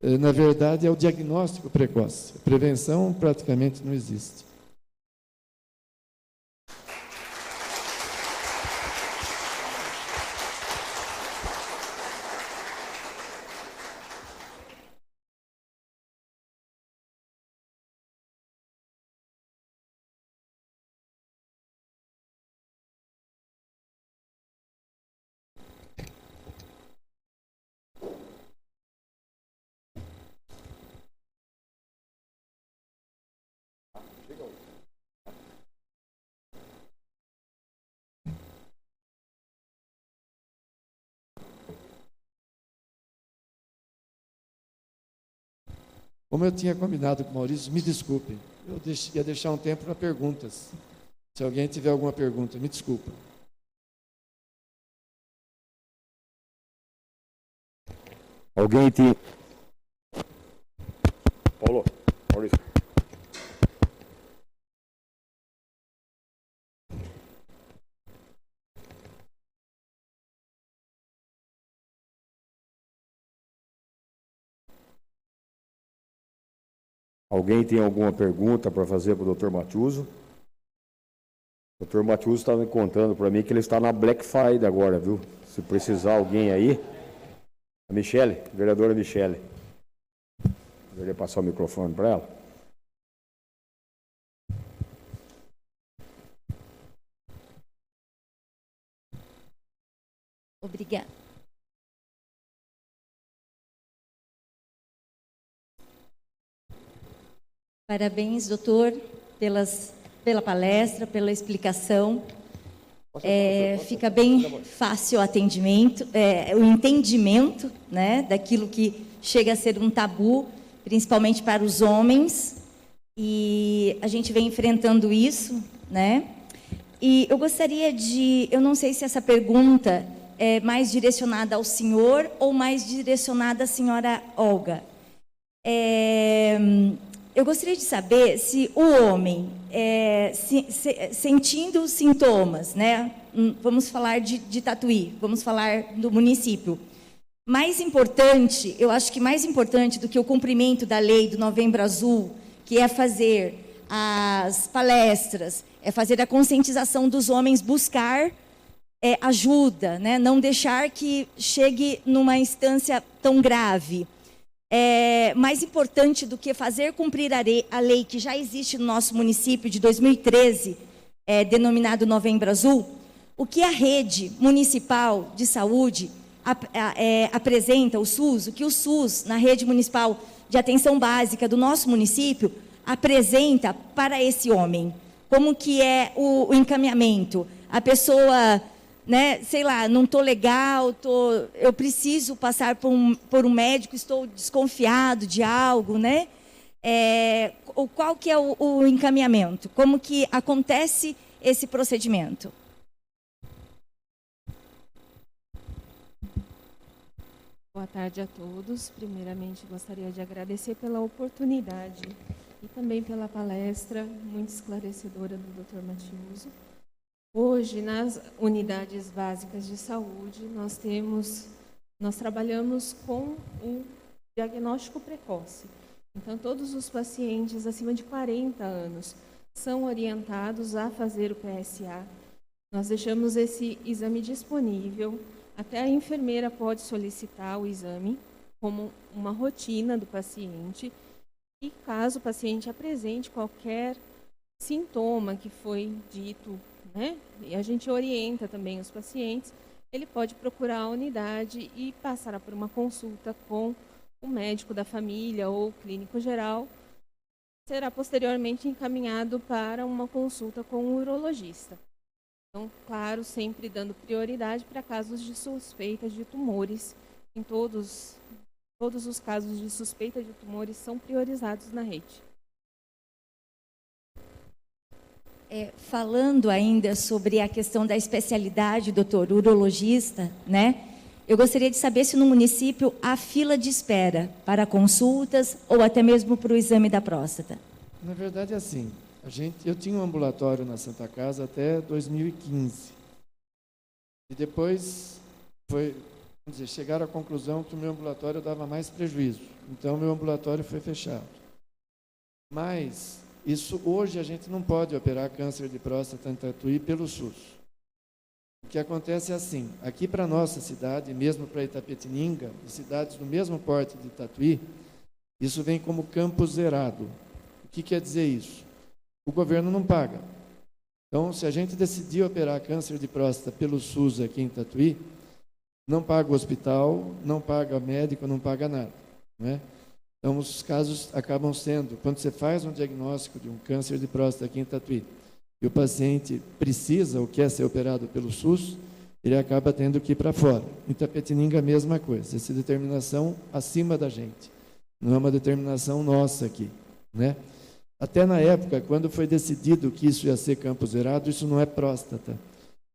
Na verdade, é o diagnóstico precoce. A prevenção praticamente não existe. Como eu tinha combinado com o Maurício, me desculpem, eu ia deixar um tempo para perguntas. Se alguém tiver alguma pergunta, me desculpa. Alguém tem... Paulo, Maurício. Alguém tem alguma pergunta para fazer para o Dr. Matiuso? O Dr. Matiuso está me contando para mim que ele está na Black Friday agora, viu? Se precisar alguém aí. A Michele, vereadora Michele. Deveria passar o microfone para ela. Obrigada. Parabéns, doutor, pela palestra, pela explicação. Fica bem fácil o atendimento, o entendimento, né, daquilo que chega a ser um tabu, principalmente para os homens. E a gente vem enfrentando isso, né? E eu gostaria eu não sei se essa pergunta é mais direcionada ao senhor ou mais direcionada à senhora Olga. Eu gostaria de saber se o homem, sentindo os sintomas, né? Vamos falar de Tatuí, vamos falar do município. Mais importante, eu acho que mais importante do que o cumprimento da lei do Novembro Azul, que é fazer as palestras, é fazer a conscientização dos homens, buscar ajuda, né? Não deixar que chegue numa instância tão grave. Mais importante do que fazer cumprir a lei que já existe no nosso município de 2013, denominado Novembro Azul, o que a rede municipal de saúde apresenta, o SUS, o que o SUS, na rede municipal de atenção básica do nosso município, apresenta para esse homem. Como que é o encaminhamento? A pessoa... né, sei lá, não estou legal, eu preciso passar por um médico, estou desconfiado de algo, né? Qual que é o encaminhamento? Como que acontece esse procedimento? Boa tarde a todos. Primeiramente, gostaria de agradecer pela oportunidade e também pela palestra muito esclarecedora do Dr. Matiuso. Hoje, nas unidades básicas de saúde, nós trabalhamos com o diagnóstico precoce. Então, todos os pacientes acima de 40 anos são orientados a fazer o PSA. Nós deixamos esse exame disponível, até a enfermeira pode solicitar o exame como uma rotina do paciente. E caso o paciente apresente qualquer sintoma que foi dito, né? E a gente orienta também os pacientes, ele pode procurar a unidade e passar por uma consulta com o médico da família ou clínico geral. Será posteriormente encaminhado para uma consulta com o urologista. Então, claro, sempre dando prioridade para casos de suspeita de tumores. Em todos os casos de suspeita de tumores são priorizados na rede. Falando ainda sobre a questão da especialidade, doutor, urologista, né? Eu gostaria de saber se no município há fila de espera para consultas ou até mesmo para o exame da próstata. Na verdade, é assim. Eu tinha um ambulatório na Santa Casa até 2015. E depois chegaram à conclusão que o meu ambulatório dava mais prejuízo. Então, o meu ambulatório foi fechado. Mas, hoje a gente não pode operar câncer de próstata em Tatuí pelo SUS. O que acontece é assim, aqui para a nossa cidade, mesmo para Itapetininga, e cidades do mesmo porte de Tatuí, isso vem como campo zerado. O que quer dizer isso? O governo não paga. Então, se a gente decidir operar câncer de próstata pelo SUS aqui em Tatuí, não paga o hospital, não paga médico, não paga nada. Não é? Então, os casos acabam sendo, quando você faz um diagnóstico de um câncer de próstata aqui em Tatuí, e o paciente precisa ou quer ser operado pelo SUS, ele acaba tendo que ir para fora. Em Itapetininga, a mesma coisa. Essa determinação acima da gente. Não é uma determinação nossa aqui. Né? Até na época, quando foi decidido que isso ia ser campo zerado, isso não é próstata.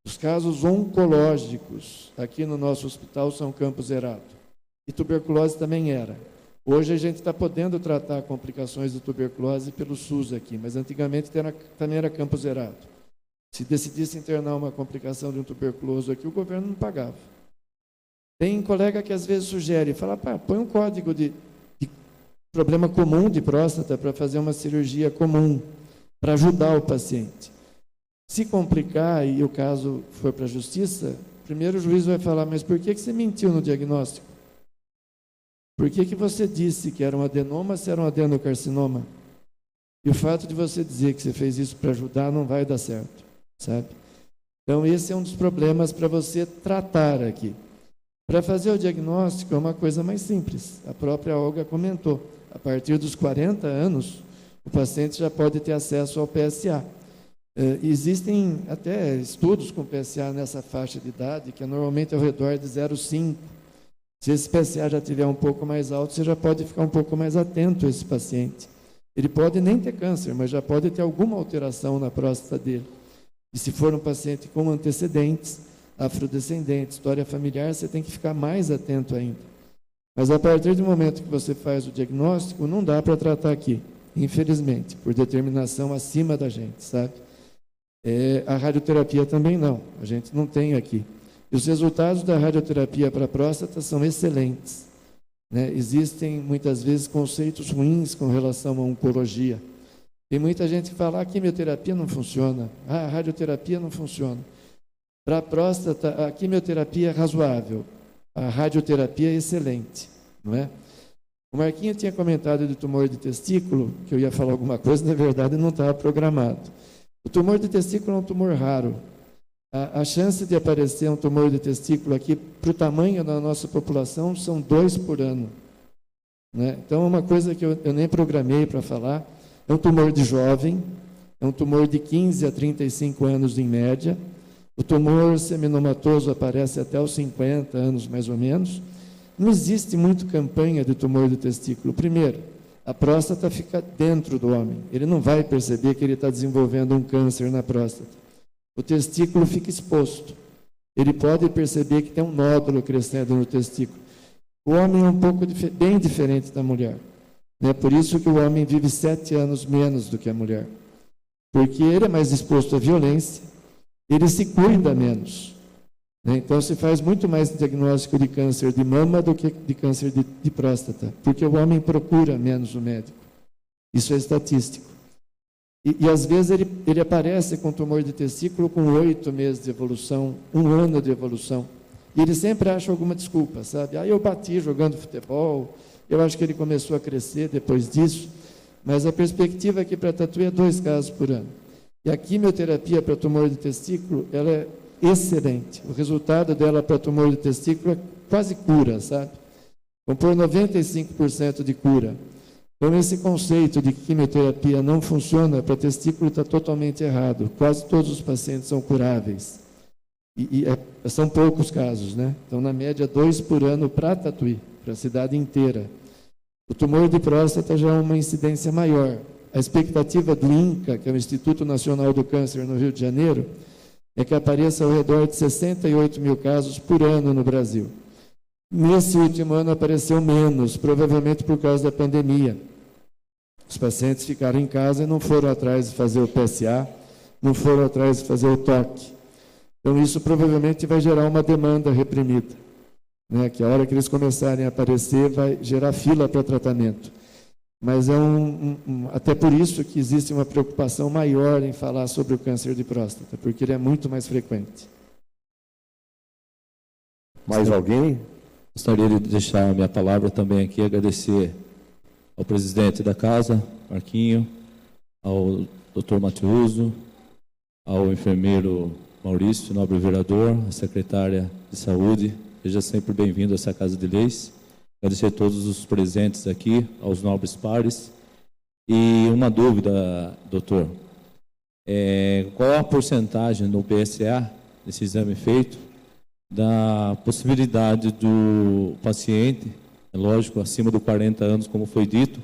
Os casos oncológicos aqui no nosso hospital são campo zerado. E tuberculose também era. Hoje a gente está podendo tratar complicações de tuberculose pelo SUS aqui, mas antigamente também era campo zerado. Se decidisse internar uma complicação de um tuberculoso aqui, o governo não pagava. Tem colega que às vezes sugere, fala, põe um código de problema comum de próstata para fazer uma cirurgia comum, para ajudar o paciente. Se complicar e o caso for para a justiça, primeiro o juiz vai falar, mas por que você mentiu no diagnóstico? Por que você disse que era um adenoma se era um adenocarcinoma? E o fato de você dizer que você fez isso para ajudar não vai dar certo, sabe? Então, esse é um dos problemas para você tratar aqui. Para fazer o diagnóstico é uma coisa mais simples. A própria Olga comentou. A partir dos 40 anos, o paciente já pode ter acesso ao PSA. Existem até estudos com PSA nessa faixa de idade, que é normalmente ao redor de 0,5. Se esse PSA já estiver um pouco mais alto, você já pode ficar um pouco mais atento a esse paciente. Ele pode nem ter câncer, mas já pode ter alguma alteração na próstata dele. E se for um paciente com antecedentes, afrodescendentes, história familiar, você tem que ficar mais atento ainda. Mas a partir do momento que você faz o diagnóstico, não dá para tratar aqui, infelizmente, por determinação acima da gente, sabe? A radioterapia também não, a gente não tem aqui. E os resultados da radioterapia para a próstata são excelentes. Né? Existem, muitas vezes, conceitos ruins com relação à oncologia. Tem muita gente que fala, a quimioterapia não funciona, a radioterapia não funciona. Para a próstata, a quimioterapia é razoável, a radioterapia é excelente. Não é? O Marquinho tinha comentado de tumor de testículo, que eu ia falar alguma coisa, na verdade não estava programado. O tumor de testículo é um tumor raro. A chance de aparecer um tumor de testículo aqui, para o tamanho da nossa população, são 2 por ano. Né? Então, é uma coisa que eu nem programei para falar. É um tumor de jovem, é um tumor de 15 a 35 anos em média. O tumor seminomatoso aparece até os 50 anos, mais ou menos. Não existe muito campanha de tumor de testículo. Primeiro, a próstata fica dentro do homem. Ele não vai perceber que ele está desenvolvendo um câncer na próstata. O testículo fica exposto. Ele pode perceber que tem um nódulo crescendo no testículo. O homem é um pouco bem diferente da mulher. É por isso que o homem vive 7 anos menos do que a mulher. Porque ele é mais exposto à violência, ele se cuida menos. Então, se faz muito mais diagnóstico de câncer de mama do que de câncer de próstata, porque o homem procura menos o médico. Isso é estatístico. E às vezes, ele aparece com tumor de testículo com 8 meses de evolução, 1 ano de evolução. E ele sempre acha alguma desculpa, sabe? Eu bati jogando futebol, eu acho que ele começou a crescer depois disso, mas a perspectiva aqui para Tatuí é 2 casos por ano. E a quimioterapia para tumor de testículo, ela é excelente. O resultado dela para tumor de testículo é quase cura, sabe? Vamos pôr 95% de cura. Então, esse conceito de que quimioterapia não funciona para testículo está totalmente errado. Quase todos os pacientes são curáveis. São poucos casos, né? Então, na média, 2 por ano para Tatuí, para a cidade inteira. O tumor de próstata já é uma incidência maior. A expectativa do INCA, que é o Instituto Nacional do Câncer no Rio de Janeiro, é que apareça ao redor de 68 mil casos por ano no Brasil. Nesse último ano apareceu menos, provavelmente por causa da pandemia. Os pacientes ficaram em casa e não foram atrás de fazer o PSA, não foram atrás de fazer o toque. Então, isso provavelmente vai gerar uma demanda reprimida, né? Que a hora que eles começarem a aparecer, vai gerar fila para tratamento. Mas é até por isso que existe uma preocupação maior em falar sobre o câncer de próstata, porque ele é muito mais frequente. Mais alguém? Gostaria de deixar a minha palavra também aqui, agradecer ao presidente da casa, Marquinho, ao Dr. Matiuso, ao enfermeiro Maurício, nobre vereador, à secretária de saúde. Seja sempre bem-vindo a essa Casa de Leis. Agradecer a todos os presentes aqui, aos nobres pares. E uma dúvida, doutor. Qual a porcentagem no PSA, desse exame feito, da possibilidade do paciente, lógico, acima de 40 anos, como foi dito,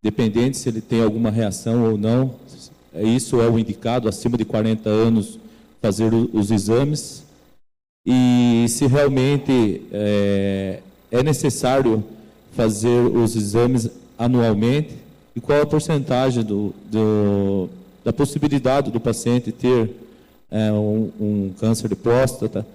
dependente se ele tem alguma reação ou não, isso é o indicado, acima de 40 anos, fazer os exames, e se realmente é necessário fazer os exames anualmente, e qual a porcentagem da possibilidade do paciente ter um câncer de próstata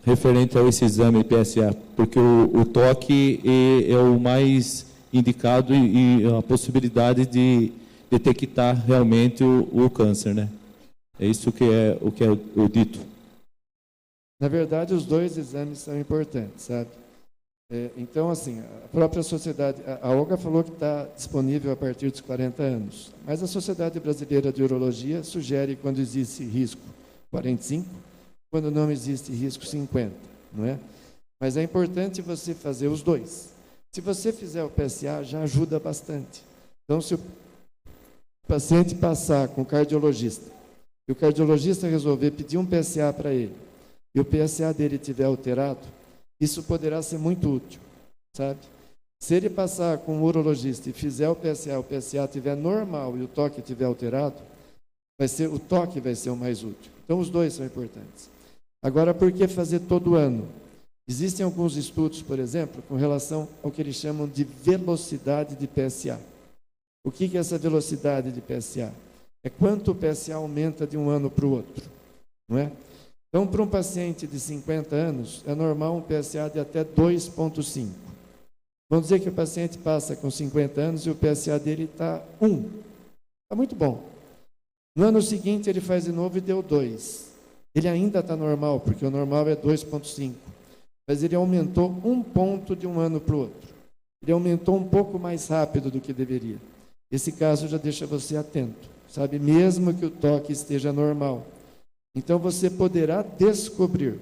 referente a esse exame PSA, porque o toque é o mais indicado e a possibilidade de detectar realmente o câncer, né? É isso que é o dito. Na verdade, os dois exames são importantes, sabe? Então, assim, a própria sociedade, a Olga falou que está disponível a partir dos 40 anos, mas a Sociedade Brasileira de Urologia sugere quando existe risco 45, quando não existe risco 50, não é? Mas é importante você fazer os dois. Se você fizer o PSA, já ajuda bastante. Então, se o paciente passar com o cardiologista, e o cardiologista resolver pedir um PSA para ele, e o PSA dele estiver alterado, isso poderá ser muito útil, sabe? Se ele passar com o urologista e fizer o PSA estiver normal e o toque estiver alterado, o toque vai ser o mais útil. Então, os dois são importantes. Agora, por que fazer todo ano? Existem alguns estudos, por exemplo, com relação ao que eles chamam de velocidade de PSA. O que é essa velocidade de PSA? É quanto o PSA aumenta de um ano para o outro, não é? Então, para um paciente de 50 anos, é normal um PSA de até 2,5. Vamos dizer que o paciente passa com 50 anos e o PSA dele está 1. Está muito bom. No ano seguinte, ele faz de novo e deu 2. Ele ainda está normal, porque o normal é 2,5. Mas ele aumentou 1 ponto de um ano para o outro. Ele aumentou um pouco mais rápido do que deveria. Esse caso já deixa você atento, sabe? Mesmo que o toque esteja normal. Então, você poderá descobrir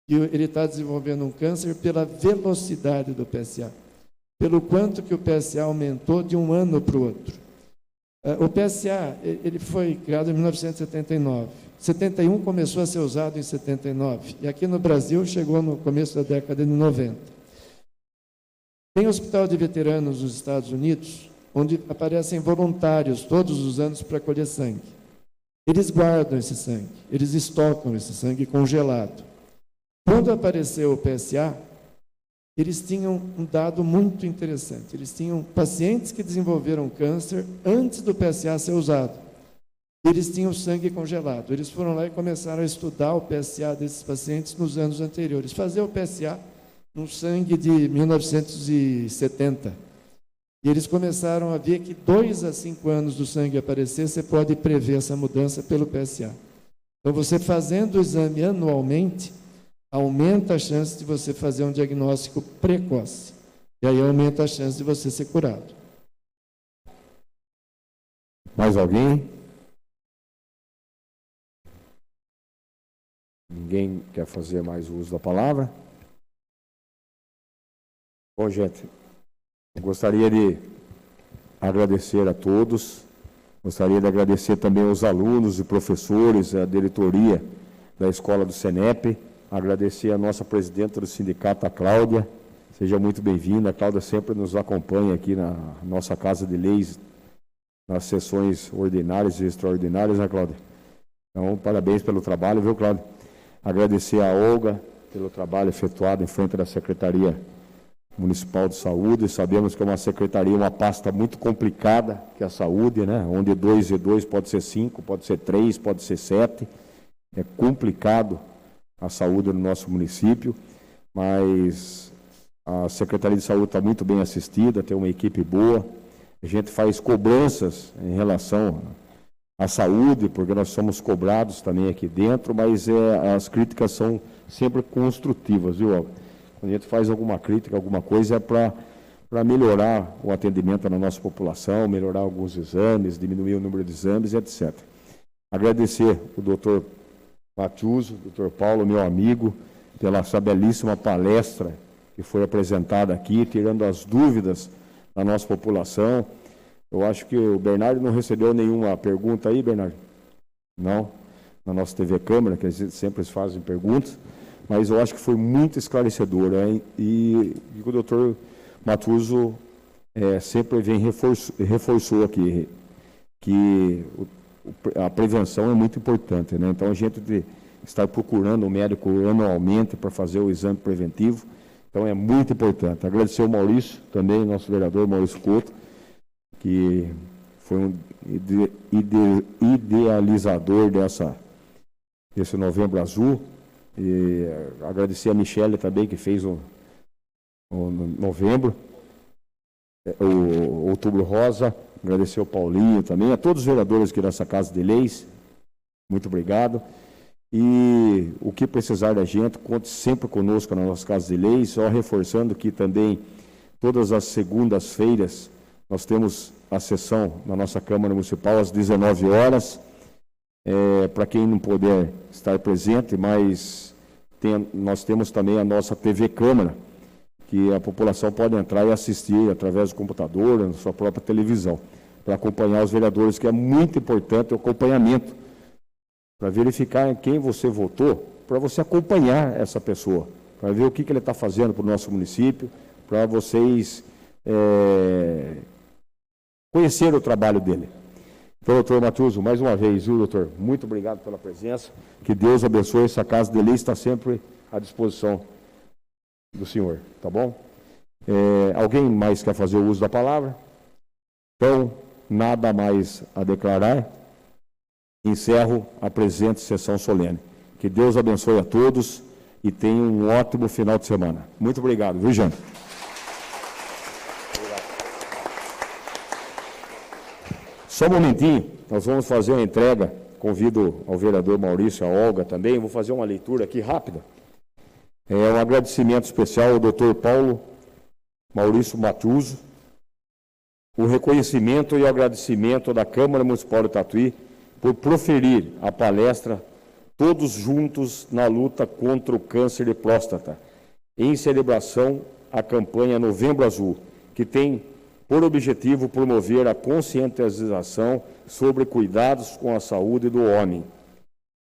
que ele está desenvolvendo um câncer pela velocidade do PSA, pelo quanto que o PSA aumentou de um ano para o outro. O PSA ele foi criado em 1979. 71 começou a ser usado em 79. E aqui no Brasil chegou no começo da década de 90. Tem hospital de veteranos nos Estados Unidos, onde aparecem voluntários todos os anos para colher sangue. Eles guardam esse sangue, eles estocam esse sangue congelado. Quando apareceu o PSA, eles tinham um dado muito interessante. Eles tinham pacientes que desenvolveram câncer antes do PSA ser usado. Eles tinham sangue congelado. Eles foram lá e começaram a estudar o PSA desses pacientes nos anos anteriores. Fazer o PSA no sangue de 1970. E eles começaram a ver que 2 a 5 anos do sangue aparecer, você pode prever essa mudança pelo PSA. Então, você fazendo o exame anualmente, aumenta a chance de você fazer um diagnóstico precoce. E aí aumenta a chance de você ser curado. Mais alguém? Ninguém quer fazer mais uso da palavra? Bom, gente, eu gostaria de agradecer a todos, gostaria de agradecer também aos alunos e professores, a diretoria da Escola do Senep, agradecer a nossa presidenta do sindicato, a Cláudia, seja muito bem-vinda. A Cláudia sempre nos acompanha aqui na nossa Casa de Leis, nas sessões ordinárias e extraordinárias, né, Cláudia? Então, parabéns pelo trabalho, viu, Cláudia? Agradecer a Olga pelo trabalho efetuado em frente da Secretaria Municipal de Saúde. Sabemos que é uma secretaria, uma pasta muito complicada, que é a saúde, né? Onde 2 e 2 pode ser 5, pode ser 3, pode ser 7. É complicado a saúde no nosso município, mas a Secretaria de Saúde está muito bem assistida, tem uma equipe boa. A gente faz cobranças em relação à saúde, porque nós somos cobrados também aqui dentro, mas as críticas são sempre construtivas, viu, Olga? Quando a gente faz alguma crítica, alguma coisa, é para melhorar o atendimento na nossa população, melhorar alguns exames, diminuir o número de exames, etc. Agradecer o doutor Matiuso, doutor Paulo, meu amigo, pela essa belíssima palestra que foi apresentada aqui, tirando as dúvidas da nossa população. Eu acho que o Bernardo não recebeu nenhuma pergunta aí, Bernardo? Não? Na nossa TV Câmara, que sempre eles fazem perguntas, mas eu acho que foi muito esclarecedora, hein? E o doutor Matiuso sempre reforçou aqui que a prevenção é muito importante, né? Então a gente está procurando um médico anualmente para fazer o exame preventivo, então é muito importante. Agradecer ao Maurício, também, nosso vereador Maurício Couto, que foi um idealizador desse Novembro Azul. E agradecer a Michele também, que fez o novembro, o Outubro Rosa. Agradecer ao Paulinho também, a todos os vereadores aqui dessa Casa de Leis. Muito obrigado. E o que precisar da gente, conte sempre conosco na nossa Casa de Leis. Só reforçando que também, todas as segundas-feiras, nós temos a sessão na nossa Câmara Municipal às 19 horas. Para quem não puder estar presente, mas nós temos também a nossa TV Câmara, que a população pode entrar e assistir através do computador, na sua própria televisão, para acompanhar os vereadores, que é muito importante o acompanhamento, para verificar em quem você votou, para você acompanhar essa pessoa, para ver o que ele está fazendo para o nosso município, para vocês conhecer o trabalho dele. Então, doutor Matiuso, mais uma vez, viu, doutor? Muito obrigado pela presença. Que Deus abençoe. Essa Casa de Leis está sempre à disposição do senhor, tá bom? Alguém mais quer fazer o uso da palavra? Então, nada mais a declarar. Encerro a presente sessão solene. Que Deus abençoe a todos e tenha um ótimo final de semana. Muito obrigado, viu, Jânio? Só um momentinho, nós vamos fazer uma entrega. Convido ao vereador Maurício, a Olga também. Vou fazer uma leitura aqui rápida. Um agradecimento especial ao doutor Paulo Maurício Matiuso. O reconhecimento e o agradecimento da Câmara Municipal de Tatuí por proferir a palestra Todos Juntos na Luta contra o Câncer de Próstata, em celebração à campanha Novembro Azul, que tem por objetivo promover a conscientização sobre cuidados com a saúde do homem.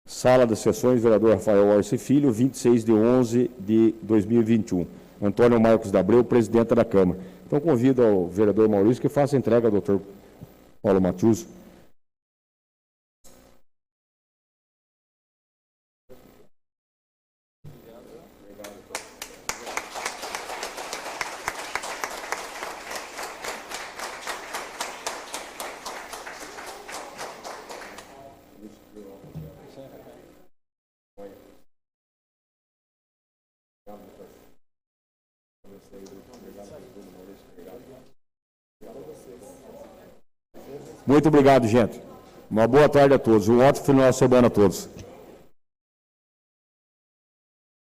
Sala das Sessões, vereador Rafael Orsi Filho, 26/11/2021. Antônio Marcos da Abreu, presidente da Câmara. Então, convido ao vereador Maurício que faça a entrega ao doutor Paulo Matiuso. Muito obrigado, gente. Uma boa tarde a todos. Um ótimo final de semana a todos.